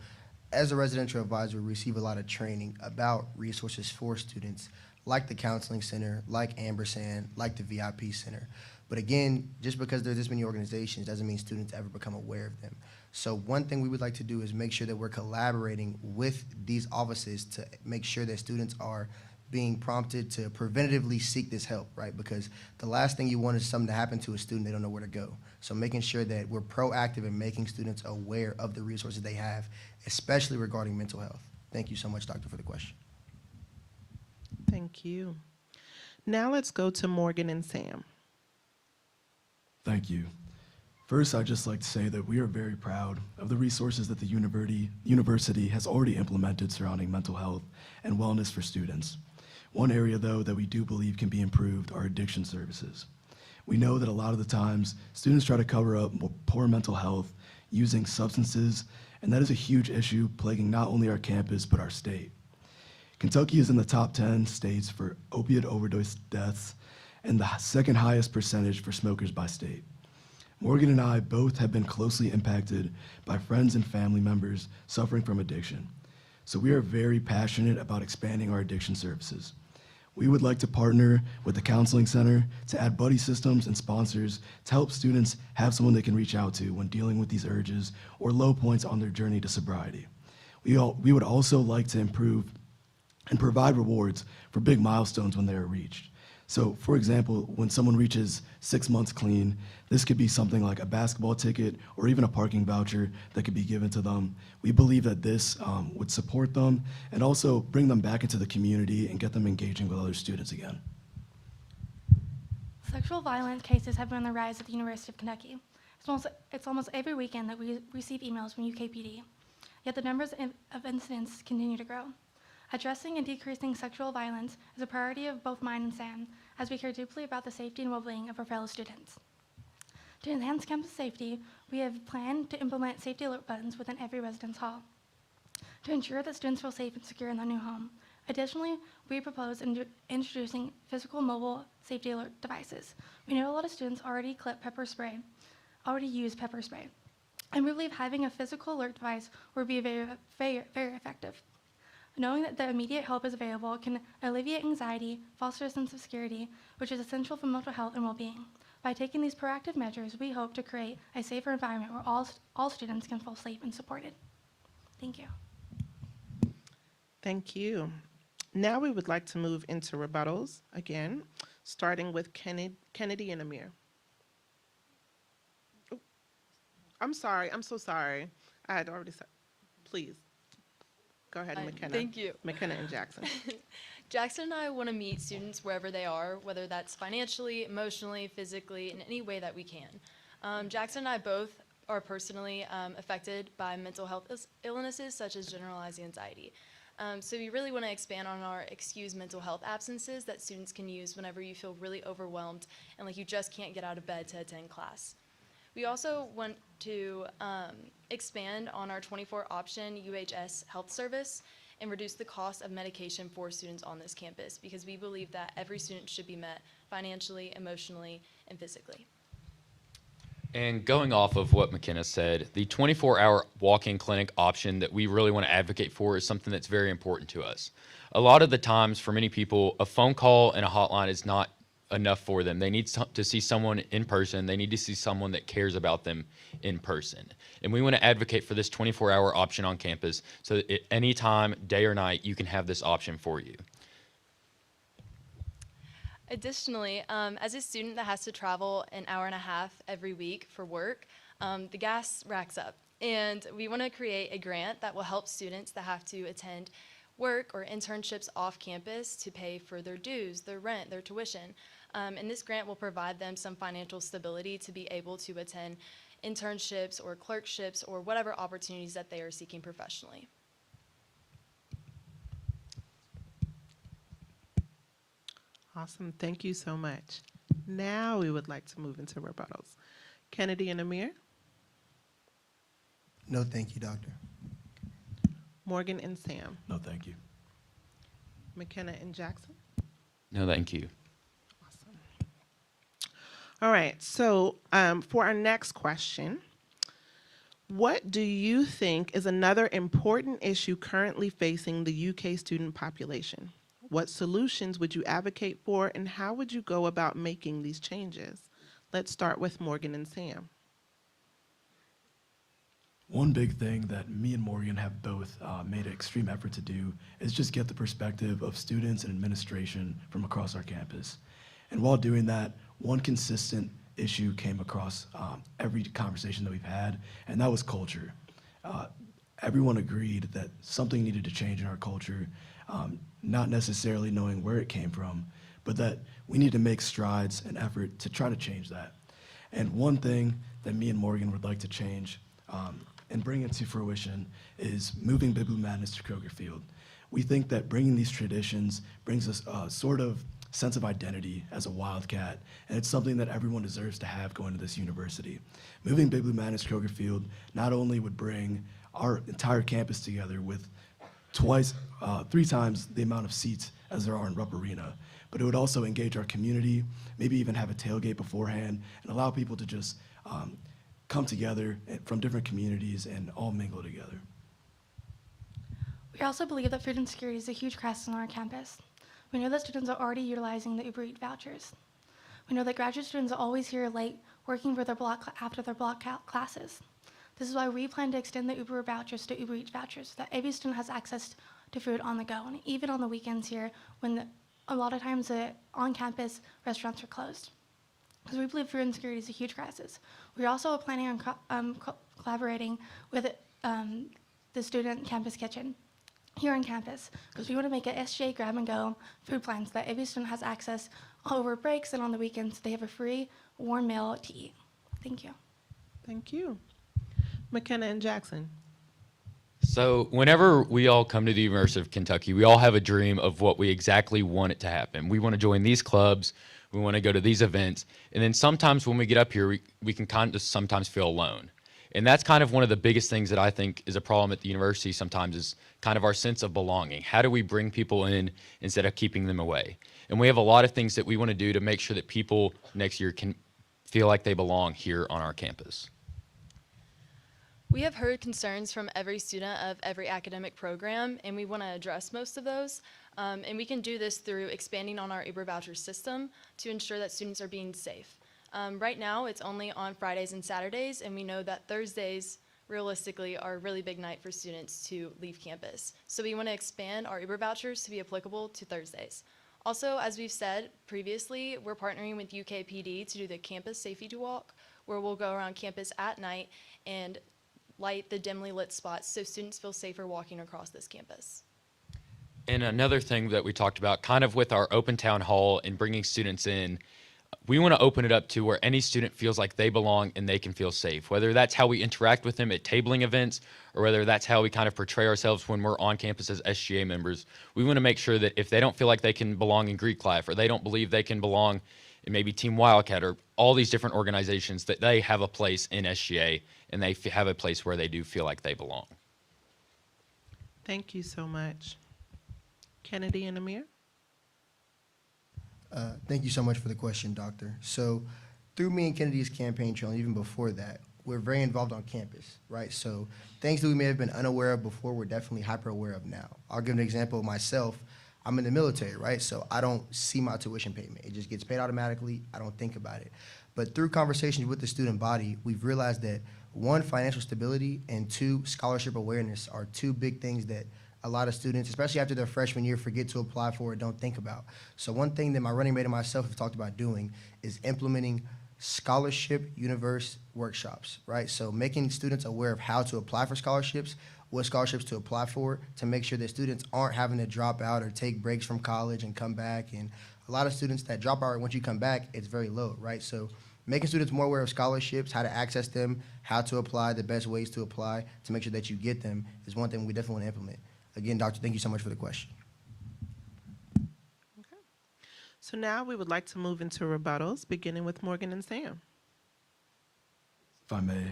as a residential advisor, we receive a lot of training about resources for students, like the counseling center, like Ampersand, like the VIP center. But again, just because there's this many organizations doesn't mean students ever become aware of them. So one thing we would like to do is make sure that we're collaborating with these offices to make sure that students are being prompted to preventatively seek this help, right? Because the last thing you want is something to happen to a student, they don't know where to go. So making sure that we're proactive in making students aware of the resources they have, especially regarding mental health. Thank you so much, Doctor, for the question. Thank you. Now let's go to Morgan and Sam. Thank you. First, I'd just like to say that we are very proud of the resources that the university has already implemented surrounding mental health and wellness for students. One area, though, that we do believe can be improved are addiction services. We know that a lot of the times, students try to cover up poor mental health using substances, and that is a huge issue plaguing not only our campus, but our state. Kentucky is in the top 10 states for opiate overdose deaths and the second highest percentage for smokers by state. Morgan and I both have been closely impacted by friends and family members suffering from addiction. So we are very passionate about expanding our addiction services. We would like to partner with the Counseling Center to add buddy systems and sponsors to help students have someone they can reach out to when dealing with these urges or low points on their journey to sobriety. We would also like to improve and provide rewards for big milestones when they are reached. So, for example, when someone reaches 6 months clean, this could be something like a basketball ticket or even a parking voucher that could be given to them. We believe that this would support them and also bring them back into the community and get them engaging with other students again. Sexual violence cases have been on the rise at the University of Kentucky. It's almost every weekend that we receive emails from UKPD, yet the numbers of incidents continue to grow. Addressing and decreasing sexual violence is a priority of both mine and Sam, as we care deeply about the safety and well-being of our fellow students. To enhance campus safety, we have planned to implement safety alert buttons within every residence hall to ensure that students feel safe and secure in their new home. Additionally, we propose introducing physical mobile safety alert devices. We know a lot of students already use pepper spray, and we believe having a physical alert device would be very, very, very effective. Knowing that the immediate help is available can alleviate anxiety, foster a sense of security, which is essential for mental health and well-being. By taking these proactive measures, we hope to create a safer environment where all students can feel safe and supported. Thank you. Thank you. Now we would like to move into rebuttals again, starting with Kennedy and Amir. Oh, I'm sorry. I'm so sorry. I had already said, please. Go ahead, McKenna. Thank you. McKenna and Jackson. Jackson and I want to meet students wherever they are, whether that's financially, emotionally, physically, in any way that we can. Jackson and I both are personally affected by mental health illnesses such as generalized anxiety. So we really want to expand on our excuse mental health absences that students can use whenever you feel really overwhelmed and like you just can't get out of bed to attend class. We also want to expand on our 24-option UHS health service and reduce the cost of medication for students on this campus because we believe that every student should be met financially, emotionally, and physically. And going off of what McKenna said, the 24-hour walk-in clinic option that we really want to advocate for is something that's very important to us. A lot of the times, for many people, a phone call and a hotline is not enough for them. They need to see someone in person. They need to see someone that cares about them in person. And we want to advocate for this 24-hour option on campus so that at any time, day or night, you can have this option for you. Additionally, as a student that has to travel an hour and a half every week for work, the gas racks up. And we want to create a grant that will help students that have to attend work or internships off campus to pay for their dues, their rent, their tuition. And this grant will provide them some financial stability to be able to attend internships or clerkships or whatever opportunities that they are seeking professionally. Awesome. Thank you so much. Now we would like to move into rebuttals. Kennedy and Amir, No, thank you, Doctor. Morgan and Sam, No, thank you. McKenna and Jackson. No, thank you. Awesome. All right. So for our next question, what do you think is another important issue currently facing the UK student population? What solutions would you advocate for, and how would you go about making these changes? Let's start with Morgan and Sam. One big thing that me and Morgan have both made an extreme effort to do is just get the perspective of students and administration from across our campus. And while doing that, one consistent issue came across every conversation that we've had, and that was culture. Everyone agreed that something needed to change in our culture, not necessarily knowing where it came from, but that we need to make strides and effort to try to change that. And one thing that me and Morgan would like to change and bring into fruition is moving Big Blue Madness to Kroger Field. We think that bringing these traditions brings us a sort of sense of identity as a Wildcat, and it's something that everyone deserves to have going to this university. Moving Big Blue Madness to Kroger Field not only would bring our entire campus together with three times the amount of seats as there are in Rupp Arena, but it would also engage our community, maybe even have a tailgate beforehand, and allow people to just come together from different communities and all mingle together. We also believe that food insecurity is a huge crisis on our campus. We know that students are already utilizing the Uber Eats vouchers. We know that graduate students are always here late, working for their after their block classes. This is why we plan to extend the Uber vouchers to Uber Eats vouchers, so that every student has access to food on the go, and even on the weekends here, when a lot of times the on-campus restaurants are closed. Because we believe food insecurity is a huge crisis. We're also planning on collaborating with the student campus kitchen here on campus, because we want to make an SGA grab-and-go food plan so that every student has access over breaks and on the weekends. They have a free warm meal to eat. Thank you. Thank you. McKenna and Jackson. So whenever we all come to the University of Kentucky, we all have a dream of what we exactly want it to happen. We want to join these clubs, we want to go to these events, and then sometimes when we get up here, we can kind of sometimes feel alone. And that's kind of one of the biggest things that I think is a problem at the university sometimes, is kind of our sense of belonging. How do we bring people in instead of keeping them away? And we have a lot of things that we want to do to make sure that people next year can feel like they belong here on our campus. We have heard concerns from every student of every academic program, and we want to address most of those. And we can do this through expanding on our Uber voucher system to ensure that students are being safe. Right now, it's only on Fridays and Saturdays, and we know that Thursdays, realistically, are a really big night for students to leave campus. So we want to expand our Uber vouchers to be applicable to Thursdays. Also, as we've said previously, we're partnering with UKPD to do the campus safety walk, where we'll go around campus at night and light the dimly lit spots so students feel safer walking across this campus. And another thing that we talked about kind of with our open town hall and bringing students in, we want to open it up to where any student feels like they belong and they can feel safe, whether that's how we interact with them at tabling events or whether that's how we kind of portray ourselves when we're on campus as SGA members. We want to make sure that if they don't feel like they can belong in Greek life or they don't believe they can belong in maybe Team Wildcat or all these different organizations, that they have a place in SGA and they have a place where they do feel like they belong. Thank you so much. Kennedy and Amir? Thank you so much for the question, Doctor. So through me and Kennedy's campaign trail, and even before that, we're very involved on campus, right? So things that we may have been unaware of before, we're definitely hyper aware of now. I'll give an example of myself. I'm in the military, right? So I don't see my tuition payment. It just gets paid automatically. I don't think about it. But through conversations with the student body, we've realized that one, financial stability, and two, scholarship awareness are two big things that a lot of students, especially after their freshman year, forget to apply for or don't think about. So one thing that my running mate and myself have talked about doing is implementing scholarship universe workshops, right? So making students aware of how to apply for scholarships, what scholarships to apply for, to make sure that students aren't having to drop out or take breaks from college and come back. And a lot of students that drop out, once you come back, it's very low, right? So making students more aware of scholarships, how to access them, how to apply, the best ways to apply to make sure that you get them is one thing we definitely want to implement. Again, Doctor, thank you so much for the question. Okay. So now we would like to move into rebuttals, beginning with Morgan and Sam. If I may,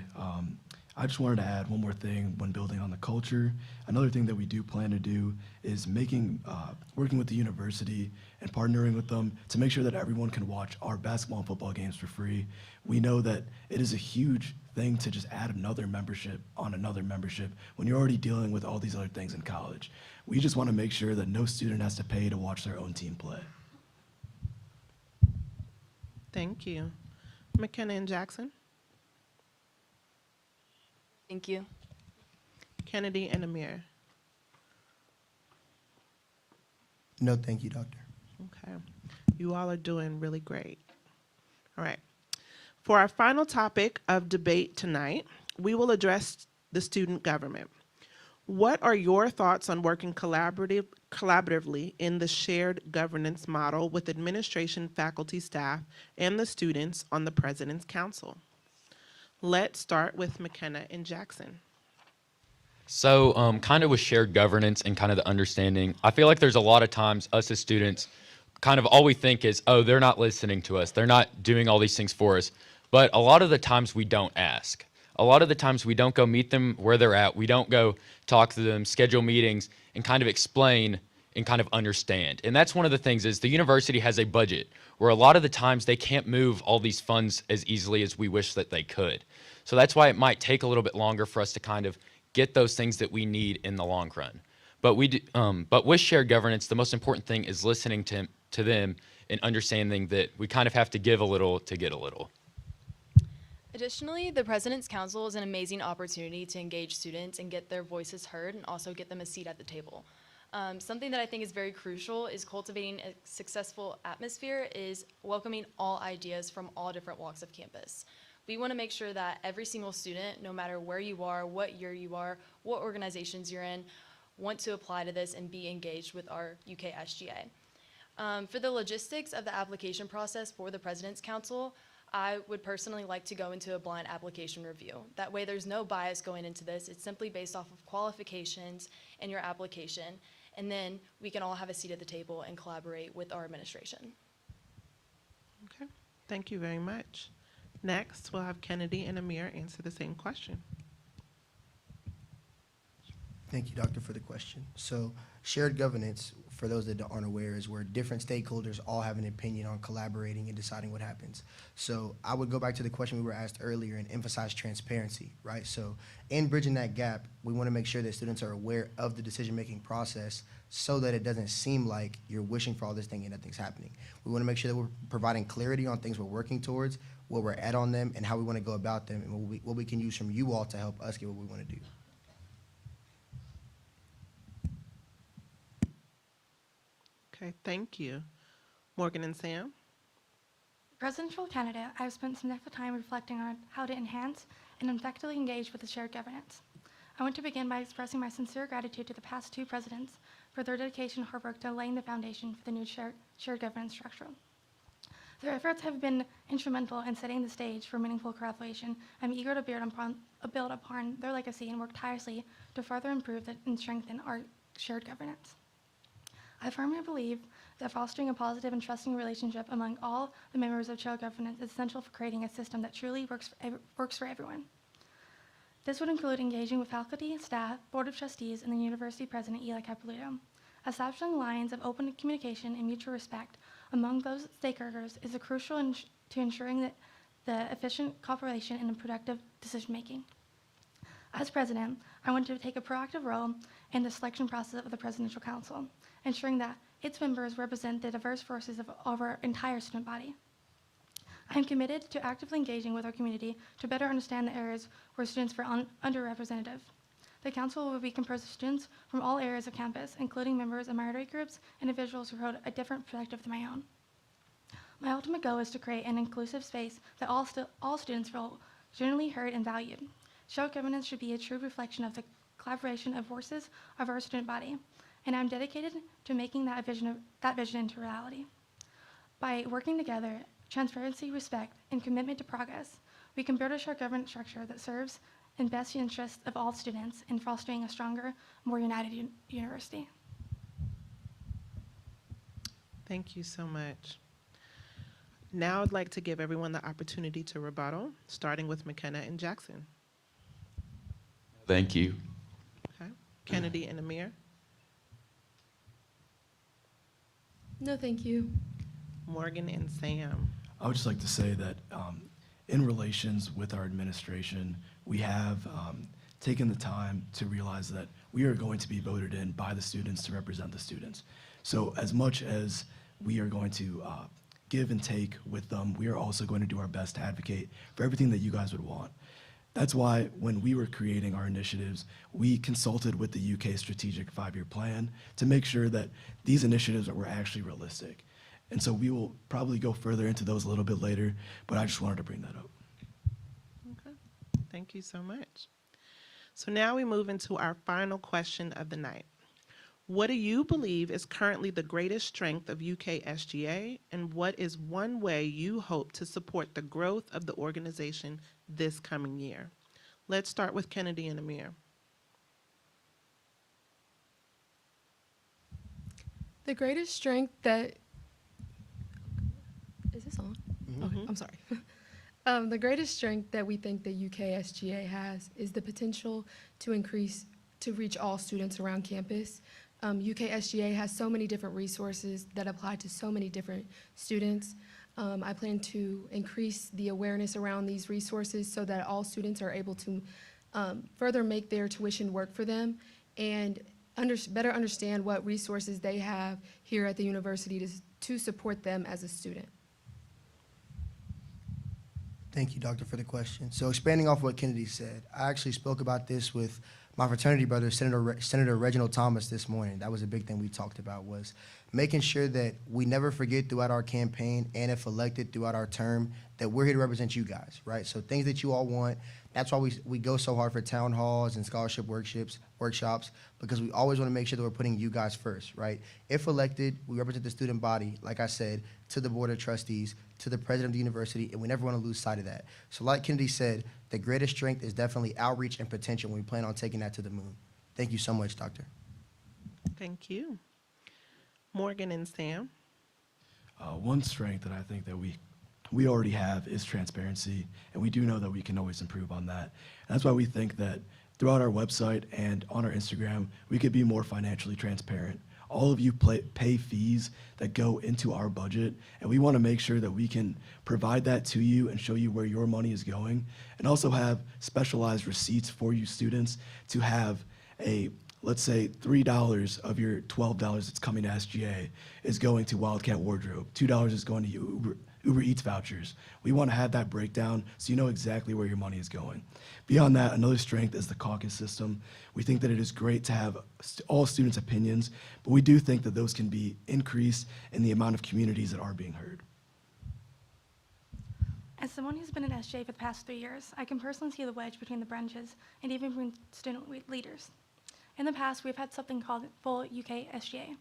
I just wanted to add one more thing when building on the culture. Another thing that we do plan to do is working with the university and partnering with them to make sure that everyone can watch our basketball and football games for free. We know that it is a huge thing to just add another membership on another membership when you're already dealing with all these other things in college. We just want to make sure that no student has to pay to watch their own team play. Thank you. McKenna and Jackson, Thank you. Kennedy and Amir. No, thank you, Doctor. Okay. You all are doing really great. All right. For our final topic of debate tonight, we will address the student government. What are your thoughts on working collaboratively in the shared governance model with administration, faculty, staff, and the students on the President's Council? Let's start with McKenna and Jackson. So kind of with shared governance and kind of the understanding, I feel like there's a lot of times us as students, kind of all we think is, oh, they're not listening to us. They're not doing all these things for us. But a lot of the times we don't ask. A lot of the times we don't go meet them where they're at. We don't go talk to them, schedule meetings, and kind of explain and kind of understand. And that's one of the things is the university has a budget where a lot of the times they can't move all these funds as easily as we wish that they could. So that's why it might take a little bit longer for us to kind of get those things that we need in the long run. But but with shared governance, the most important thing is listening to them and understanding that we kind of have to give a little to get a little. Additionally, the President's Council is an amazing opportunity to engage students and get their voices heard and also get them a seat at the table. Something that I think is very crucial is cultivating a successful atmosphere is welcoming all ideas from all different walks of campus. We want to make sure that every single student, no matter where you are, what year you are, what organizations you're in, want to apply to this and be engaged with our UKSGA. For the logistics of the application process for the President's Council, I would personally like to go into a blind application review. That way there's no bias going into this. It's simply based off of qualifications and your application. And then we can all have a seat at the table and collaborate with our administration. Okay, thank you very much. Next, we'll have Kennedy and Amir answer the same question. Thank you, Doctor, for the question. So shared governance, for those that aren't aware, is where different stakeholders all have an opinion on collaborating and deciding what happens. So I would go back to the question we were asked earlier and emphasize transparency, right? So in bridging that gap, we want to make sure that students are aware of the decision-making process so that it doesn't seem like you're wishing for all this thing and nothing's happening. We want to make sure that we're providing clarity on things we're working towards, where we're at on them, and how we want to go about them, and what we can use from you all to help us get what we want to do. Okay, thank you. Morgan and Sam? Presidential candidate, I've spent some time reflecting on how to enhance and effectively engage with the shared governance. I want to begin by expressing my sincere gratitude to the past two presidents for their dedication and hard work to laying the foundation for the new shared governance structure. Their efforts have been instrumental in setting the stage for meaningful collaboration. I'm eager to build upon their legacy and work tirelessly to further improve and strengthen our shared governance. I firmly believe that fostering a positive and trusting relationship among all the members of shared governance is essential for creating a system that truly works for everyone. This would include engaging with faculty, staff, board of trustees, and the university president, Eli Capuleto. Establishing lines of open communication and mutual respect among those stakeholders is crucial to ensuring that the efficient cooperation and productive decision-making. As president, I want to take a proactive role in the selection process of the Presidential Council, ensuring that its members represent the diverse forces of our entire student body. I am committed to actively engaging with our community to better understand the areas where students are underrepresented. The council will be composed of students from all areas of campus, including members of minority groups and individuals who hold a different perspective than my own. My ultimate goal is to create an inclusive space that all students feel genuinely heard and valued. Shared governance should be a true reflection of the collaboration of forces of our student body, and I'm dedicated to making that vision into reality. By working together, transparency, respect, and commitment to progress, we can build a shared governance structure that serves in best interest of all students in fostering a stronger, more united university. Thank you so much. Now I'd like to give everyone the opportunity to rebuttal, starting with McKenna and Jackson. Thank you. Okay. Kennedy and Amir. No, thank you. Morgan and Sam. I would just like to say that in relations with our administration, we have taken the time to realize that we are going to be voted in by the students to represent the students. So as much as we are going to give and take with them, we are also going to do our best to advocate for everything that you guys would want. That's why when we were creating our initiatives, we consulted with the UK Strategic 5-Year Plan to make sure that these initiatives were actually realistic. And so we will probably go further into those a little bit later, but I just wanted to bring that up. Okay. Thank you so much. So now we move into our final question of the night. What do you believe is currently the greatest strength of UK SGA, and what is one way you hope to support the growth of the organization this coming year? Let's start with Kennedy and Amir. The greatest strength that is this on? Okay, I'm sorry. The greatest strength that we think the UK SGA has is the potential to reach all students around campus. UK SGA has so many different resources that apply to so many different students. I plan to increase the awareness around these resources so that all students are able to further make their tuition work for them and better understand what resources they have here at the university to support them as a student. Thank you, Doctor, for the question. So expanding off what Kennedy said, I actually spoke about this with my fraternity brother, Senator Reginald Thomas, this morning. That was a big thing we talked about, was making sure that we never forget throughout our campaign and if elected throughout our term that we're here to represent you guys, right? So things that you all want, that's why we go so hard for town halls and scholarship workshops, because we always want to make sure that we're putting you guys first, right? If elected, we represent the student body, like I said, to the board of trustees, to the president of the university, and we never want to lose sight of that. So like Kennedy said, the greatest strength is definitely outreach and potential when we plan on taking that to the moon. Thank you so much, Doctor. Thank you. Morgan and Sam. One strength that I think that we already have is transparency, and we do know that we can always improve on that. And that's why we think that throughout our website and on our Instagram, we could be more financially transparent. All of you pay fees that go into our budget, and we want to make sure that we can provide that to you and show you where your money is going, and also have specialized receipts for you students to have let's say $3 of your $12 that's coming to SGA is going to Wildcat Wardrobe, $2 is going to Uber Eats vouchers. We want to have that breakdown so you know exactly where your money is going. Beyond that, another strength is the caucus system. We think that it is great to have all students' opinions, but we do think that those can be increased in the amount of communities that are being heard. As someone who's been in SJ for the past 3 years, I can personally see the wedge between the branches and even between student leaders. In the past, we've had something called full UK SGA.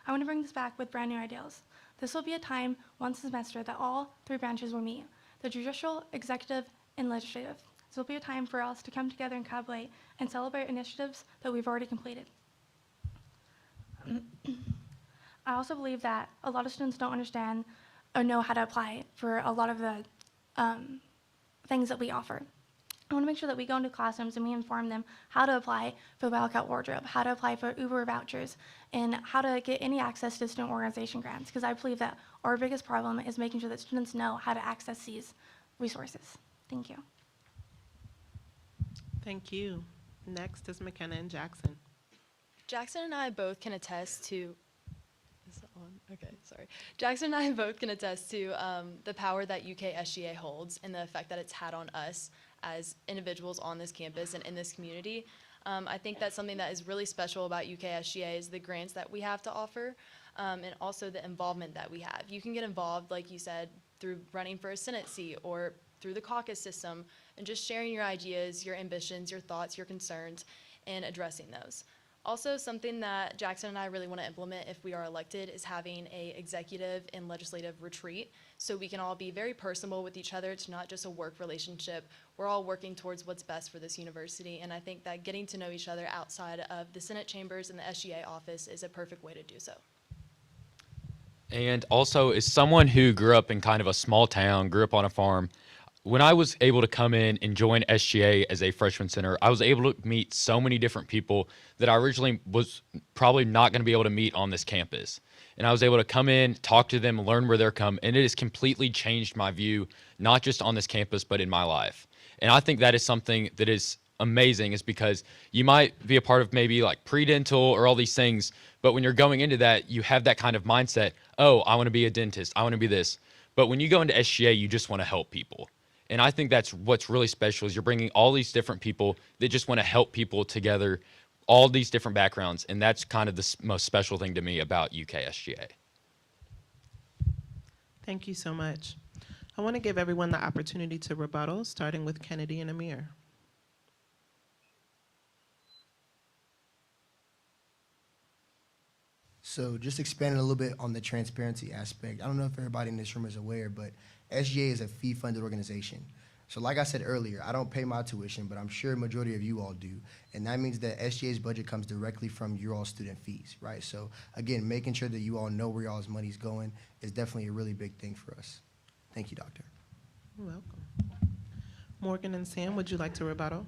I want to bring this back with brand new ideas. This will be a time once a semester that all 3 branches will meet, the judicial, executive, and legislative. This will be a time for us to come together and collaborate and celebrate initiatives that we've already completed. I also believe that a lot of students don't understand or know how to apply for a lot of the things that we offer. I want to make sure that we go into classrooms and we inform them how to apply for the Wildcat Wardrobe, how to apply for Uber vouchers, and how to get any access to student organization grants, because I believe that our biggest problem is making sure that students know how to access these resources. Thank you. Thank you. Next is McKenna and Jackson. Jackson and I both can attest to. Is it on? Okay, sorry. Jackson and I both can attest to the power that UK SGA holds and the effect that it's had on us as individuals on this campus and in this community. I think that's something that is really special about UK SGA is the grants that we have to offer and also the involvement that we have. You can get involved, like you said, through running for a Senate seat or through the caucus system and just sharing your ideas, your ambitions, your thoughts, your concerns, and addressing those. Also, something that Jackson and I really want to implement if we are elected is having a executive and legislative retreat so we can all be very personable with each other. It's not just a work relationship. We're all working towards what's best for this university, and I think that getting to know each other outside of the Senate chambers and the SGA office is a perfect way to do so. And also, as someone who grew up in kind of a small town, grew up on a farm, when I was able to come in and join SGA as a freshman center, I was able to meet so many different people that I originally was probably not going to be able to meet on this campus. And I was able to come in, talk to them, learn where they're from, and it has completely changed my view, not just on this campus, but in my life. And I think that is something that is amazing, is because you might be a part of maybe like pre-dental or all these things, but when you're going into that, you have that kind of mindset, oh, I want to be a dentist, I want to be this. But when you go into SGA, you just want to help people. And I think that's what's really special is you're bringing all these different people that just want to help people together, all these different backgrounds. And that's kind of the most special thing to me about UK SGA. Thank you so much. I want to give everyone the opportunity to rebuttal, starting with Kennedy and Amir. So just expanding a little bit on the transparency aspect, I don't know if everybody in this room is aware, but SGA is a fee-funded organization. So like I said earlier, I don't pay my tuition, but I'm sure a majority of you all do. And that means that SGA's budget comes directly from your all student fees, right? So again, making sure that you all know where y'all's money's going is definitely a really big thing for us. Thank you, Doctor. You're welcome. Morgan and Sam, would you like to rebuttal?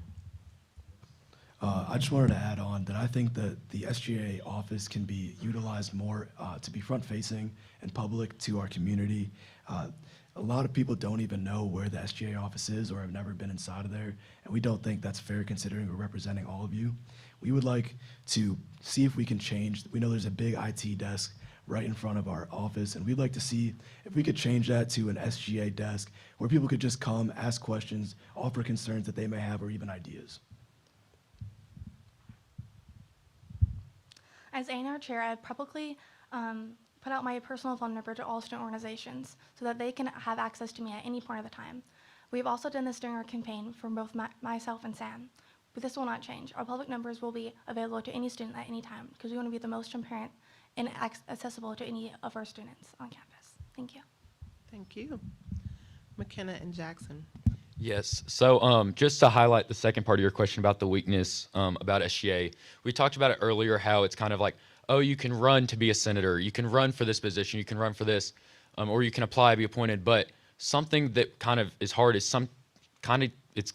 I just wanted to add on that I think that the SGA office can be utilized more to be front-facing and public to our community. A lot of people don't even know where the SGA office is or have never been inside of there, and we don't think that's fair considering we're representing all of you. We would like to see if we can change. We know there's a big IT desk right in front of our office, and we'd like to see if we could change that to an SGA desk where people could just come, ask questions, offer concerns that they may have, or even ideas. As A&R chair, I publicly put out my personal phone number to all student organizations so that they can have access to me at any point of the time. We've also done this during our campaign for both myself and Sam. But this will not change. Our public numbers will be available to any student at any time because we want to be the most transparent and accessible to any of our students on campus. Thank you. Thank you. McKenna and Jackson. Yes. So just to highlight the second part of your question about the weakness about SGA, we talked about it earlier, how it's kind of like, oh, you can run to be a senator, you can run for this position, you can run for this, or you can apply, be appointed. But something that kind of is hard is it's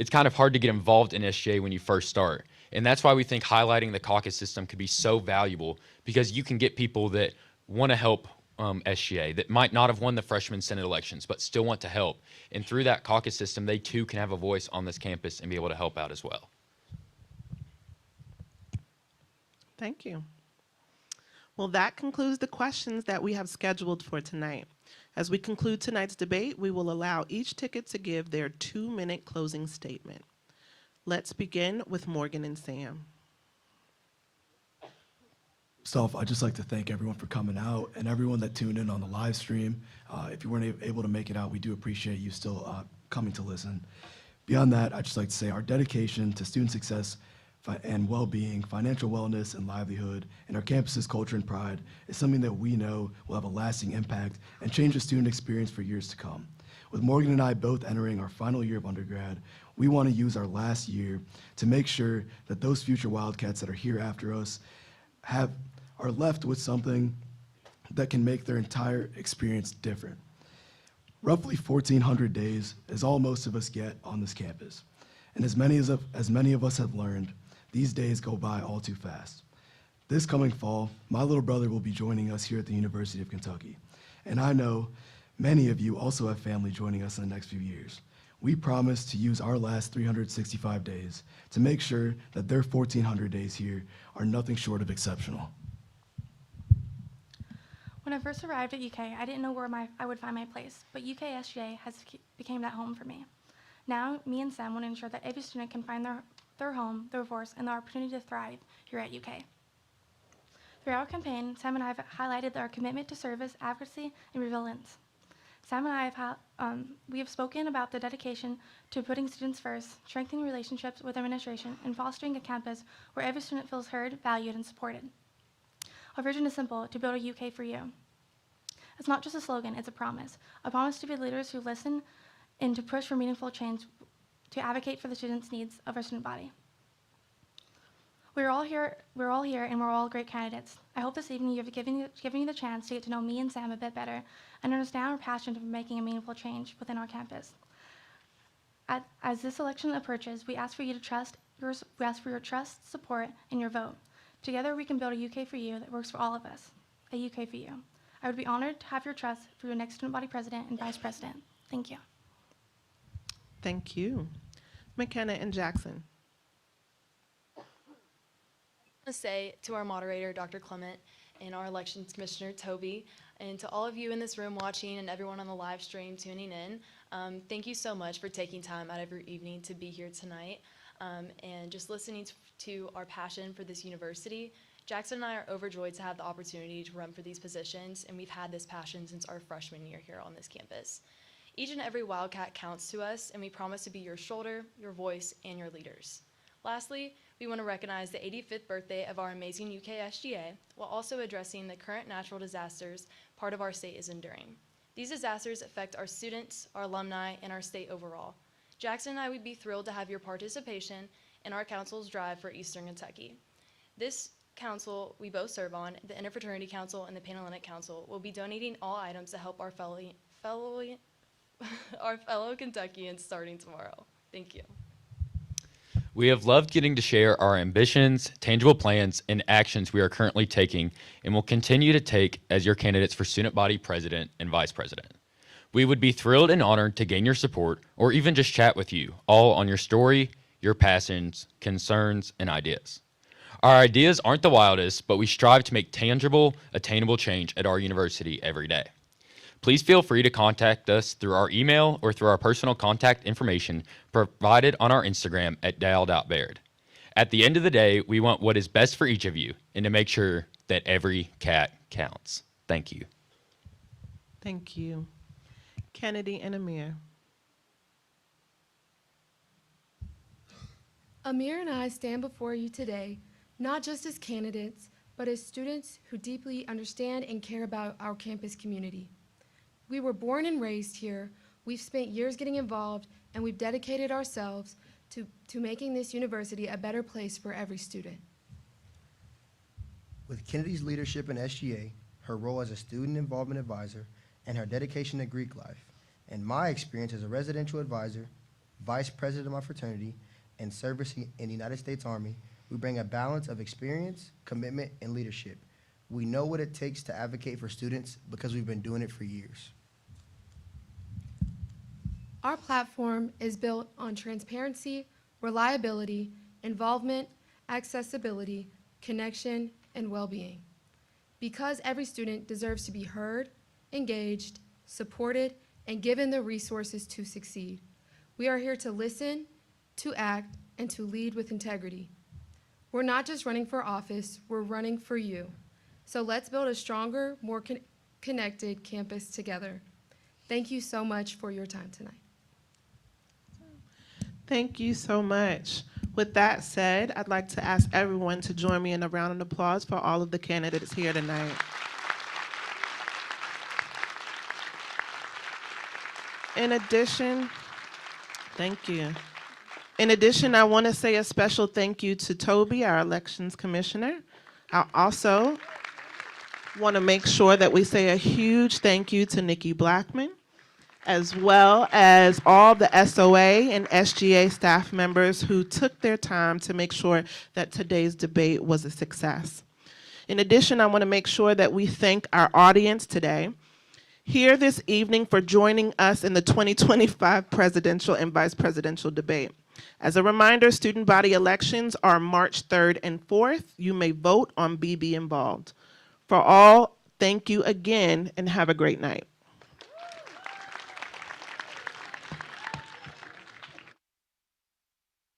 kind of hard to get involved in SGA when you first start. And that's why we think highlighting the caucus system could be so valuable, because you can get people that want to help SGA that might not have won the freshman Senate elections, but still want to help. And through that caucus system, they too can have a voice on this campus and be able to help out as well. Thank you. Well, that concludes the questions that we have scheduled for tonight. As we conclude tonight's debate, we will allow each ticket to give their 2-minute closing statement. Let's begin with Morgan and Sam. First off, I'd just like to thank everyone for coming out and everyone that tuned in on the live stream. If you weren't able to make it out, we do appreciate you still coming to listen. Beyond that, I'd just like to say our dedication to student success and well-being, financial wellness and livelihood, and our campus's culture and pride is something that we know will have a lasting impact and change the student experience for years to come. With Morgan and I both entering our final year of undergrad, we want to use our last year to make sure that those future Wildcats that are here after us are left with something that can make their entire experience different. Roughly 1,400 days is all most of us get on this campus. And as many of us have learned, these days go by all too fast. This coming fall, my little brother will be joining us here at the University of Kentucky. And I know many of you also have family joining us in the next few years. We promise to use our last 365 days to make sure that their 1,400 days here are nothing short of exceptional. When I first arrived at UK, I didn't know where I would find my place, but UK SGA became that home for me. Now, me and Sam want to ensure that every student can find their home, their voice, and the opportunity to thrive here at UK. Throughout our campaign, Sam and I have highlighted our commitment to service, advocacy, and resilience. Sam and I we have spoken about the dedication to putting students first, strengthening relationships with administration, and fostering a campus where every student feels heard, valued, and supported. Our vision is simple: to build a UK for you. It's not just a slogan, it's a promise to be leaders who listen and to push for meaningful change, to advocate for the students' needs of our student body. We're all here, and we're all great candidates. I hope this evening you have given you the chance to get to know me and Sam a bit better and understand our passion for making a meaningful change within our campus. As this election approaches, we ask for your trust, support, and your vote. Together, we can build a UK for you that works for all of us, a UK for you. I would be honored to have your trust for your next student body president and vice president. Thank you. Thank you. McKenna and Jackson. I want to say to our moderator, Dr. Clement, and our elections commissioner, Toby, And to all of you in this room watching and everyone on the live stream tuning in, thank you so much for taking time out of your evening to be here tonight and just listening to our passion for this university. Jackson and I are overjoyed to have the opportunity to run for these positions, and we've had this passion since our freshman year here on this campus. Each and every Wildcat counts to us, and we promise to be your shoulder, your voice, and your leaders. Lastly, we want to recognize the 85th birthday of our amazing UKSGA while also addressing the current natural disasters part of our state is enduring. These disasters affect our students, our alumni, and our state overall. Jackson and I would be thrilled to have your participation in our council's drive for Eastern Kentucky. This council we both serve on, the Interfraternity Council and the Panhellenic Council, will be donating all items to help our fellow Kentuckians starting tomorrow. Thank you. We have loved getting to share our ambitions, tangible plans, and actions we are currently taking and will continue to take as your candidates for student body president and vice president. We would be thrilled and honored to gain your support or even just chat with you, all on your story, your passions, concerns, and ideas. Our ideas aren't the wildest, but we strive to make tangible, attainable change at our university every day. Please feel free to contact us through our email or through our personal contact information provided on our Instagram at dal.baird. At the end of the day, we want what is best for each of you and to make sure that every cat counts. Thank you. Thank you. Kennedy and Amir. Amir and I stand before you today, not just as candidates, but as students who deeply understand and care about our campus community. We were born and raised here, we've spent years getting involved, and we've dedicated ourselves to making this university a better place for every student. With Kennedy's leadership in SGA, her role as a student involvement advisor, and her dedication to Greek life, and my experience as a residential advisor, vice president of my fraternity, and service in the United States Army, we bring a balance of experience, commitment, and leadership. We know what it takes to advocate for students because we've been doing it for years. Our platform is built on transparency, reliability, involvement, accessibility, connection, and well-being. Because every student deserves to be heard, engaged, supported, and given the resources to succeed. We are here to listen, to act, and to lead with integrity. We're not just running for office, we're running for you. So let's build a stronger, more connected campus together. Thank you so much for your time tonight. Thank you so much. With that said, I'd like to ask everyone to join me in a round of applause for all of the candidates here tonight. In addition, thank you. In addition, I want to say a special thank you to Toby, our elections commissioner. I also want to make sure that we say a huge thank you to Nikki Blackman, as well as all the SOA and SGA staff members who took their time to make sure that today's debate was a success. In addition, I want to make sure that we thank our audience today here this evening for joining us in the 2025 presidential and vice presidential debate. As a reminder, student body elections are March 3rd and 4th. You may vote on BB involved. For all, thank you again and have a great night.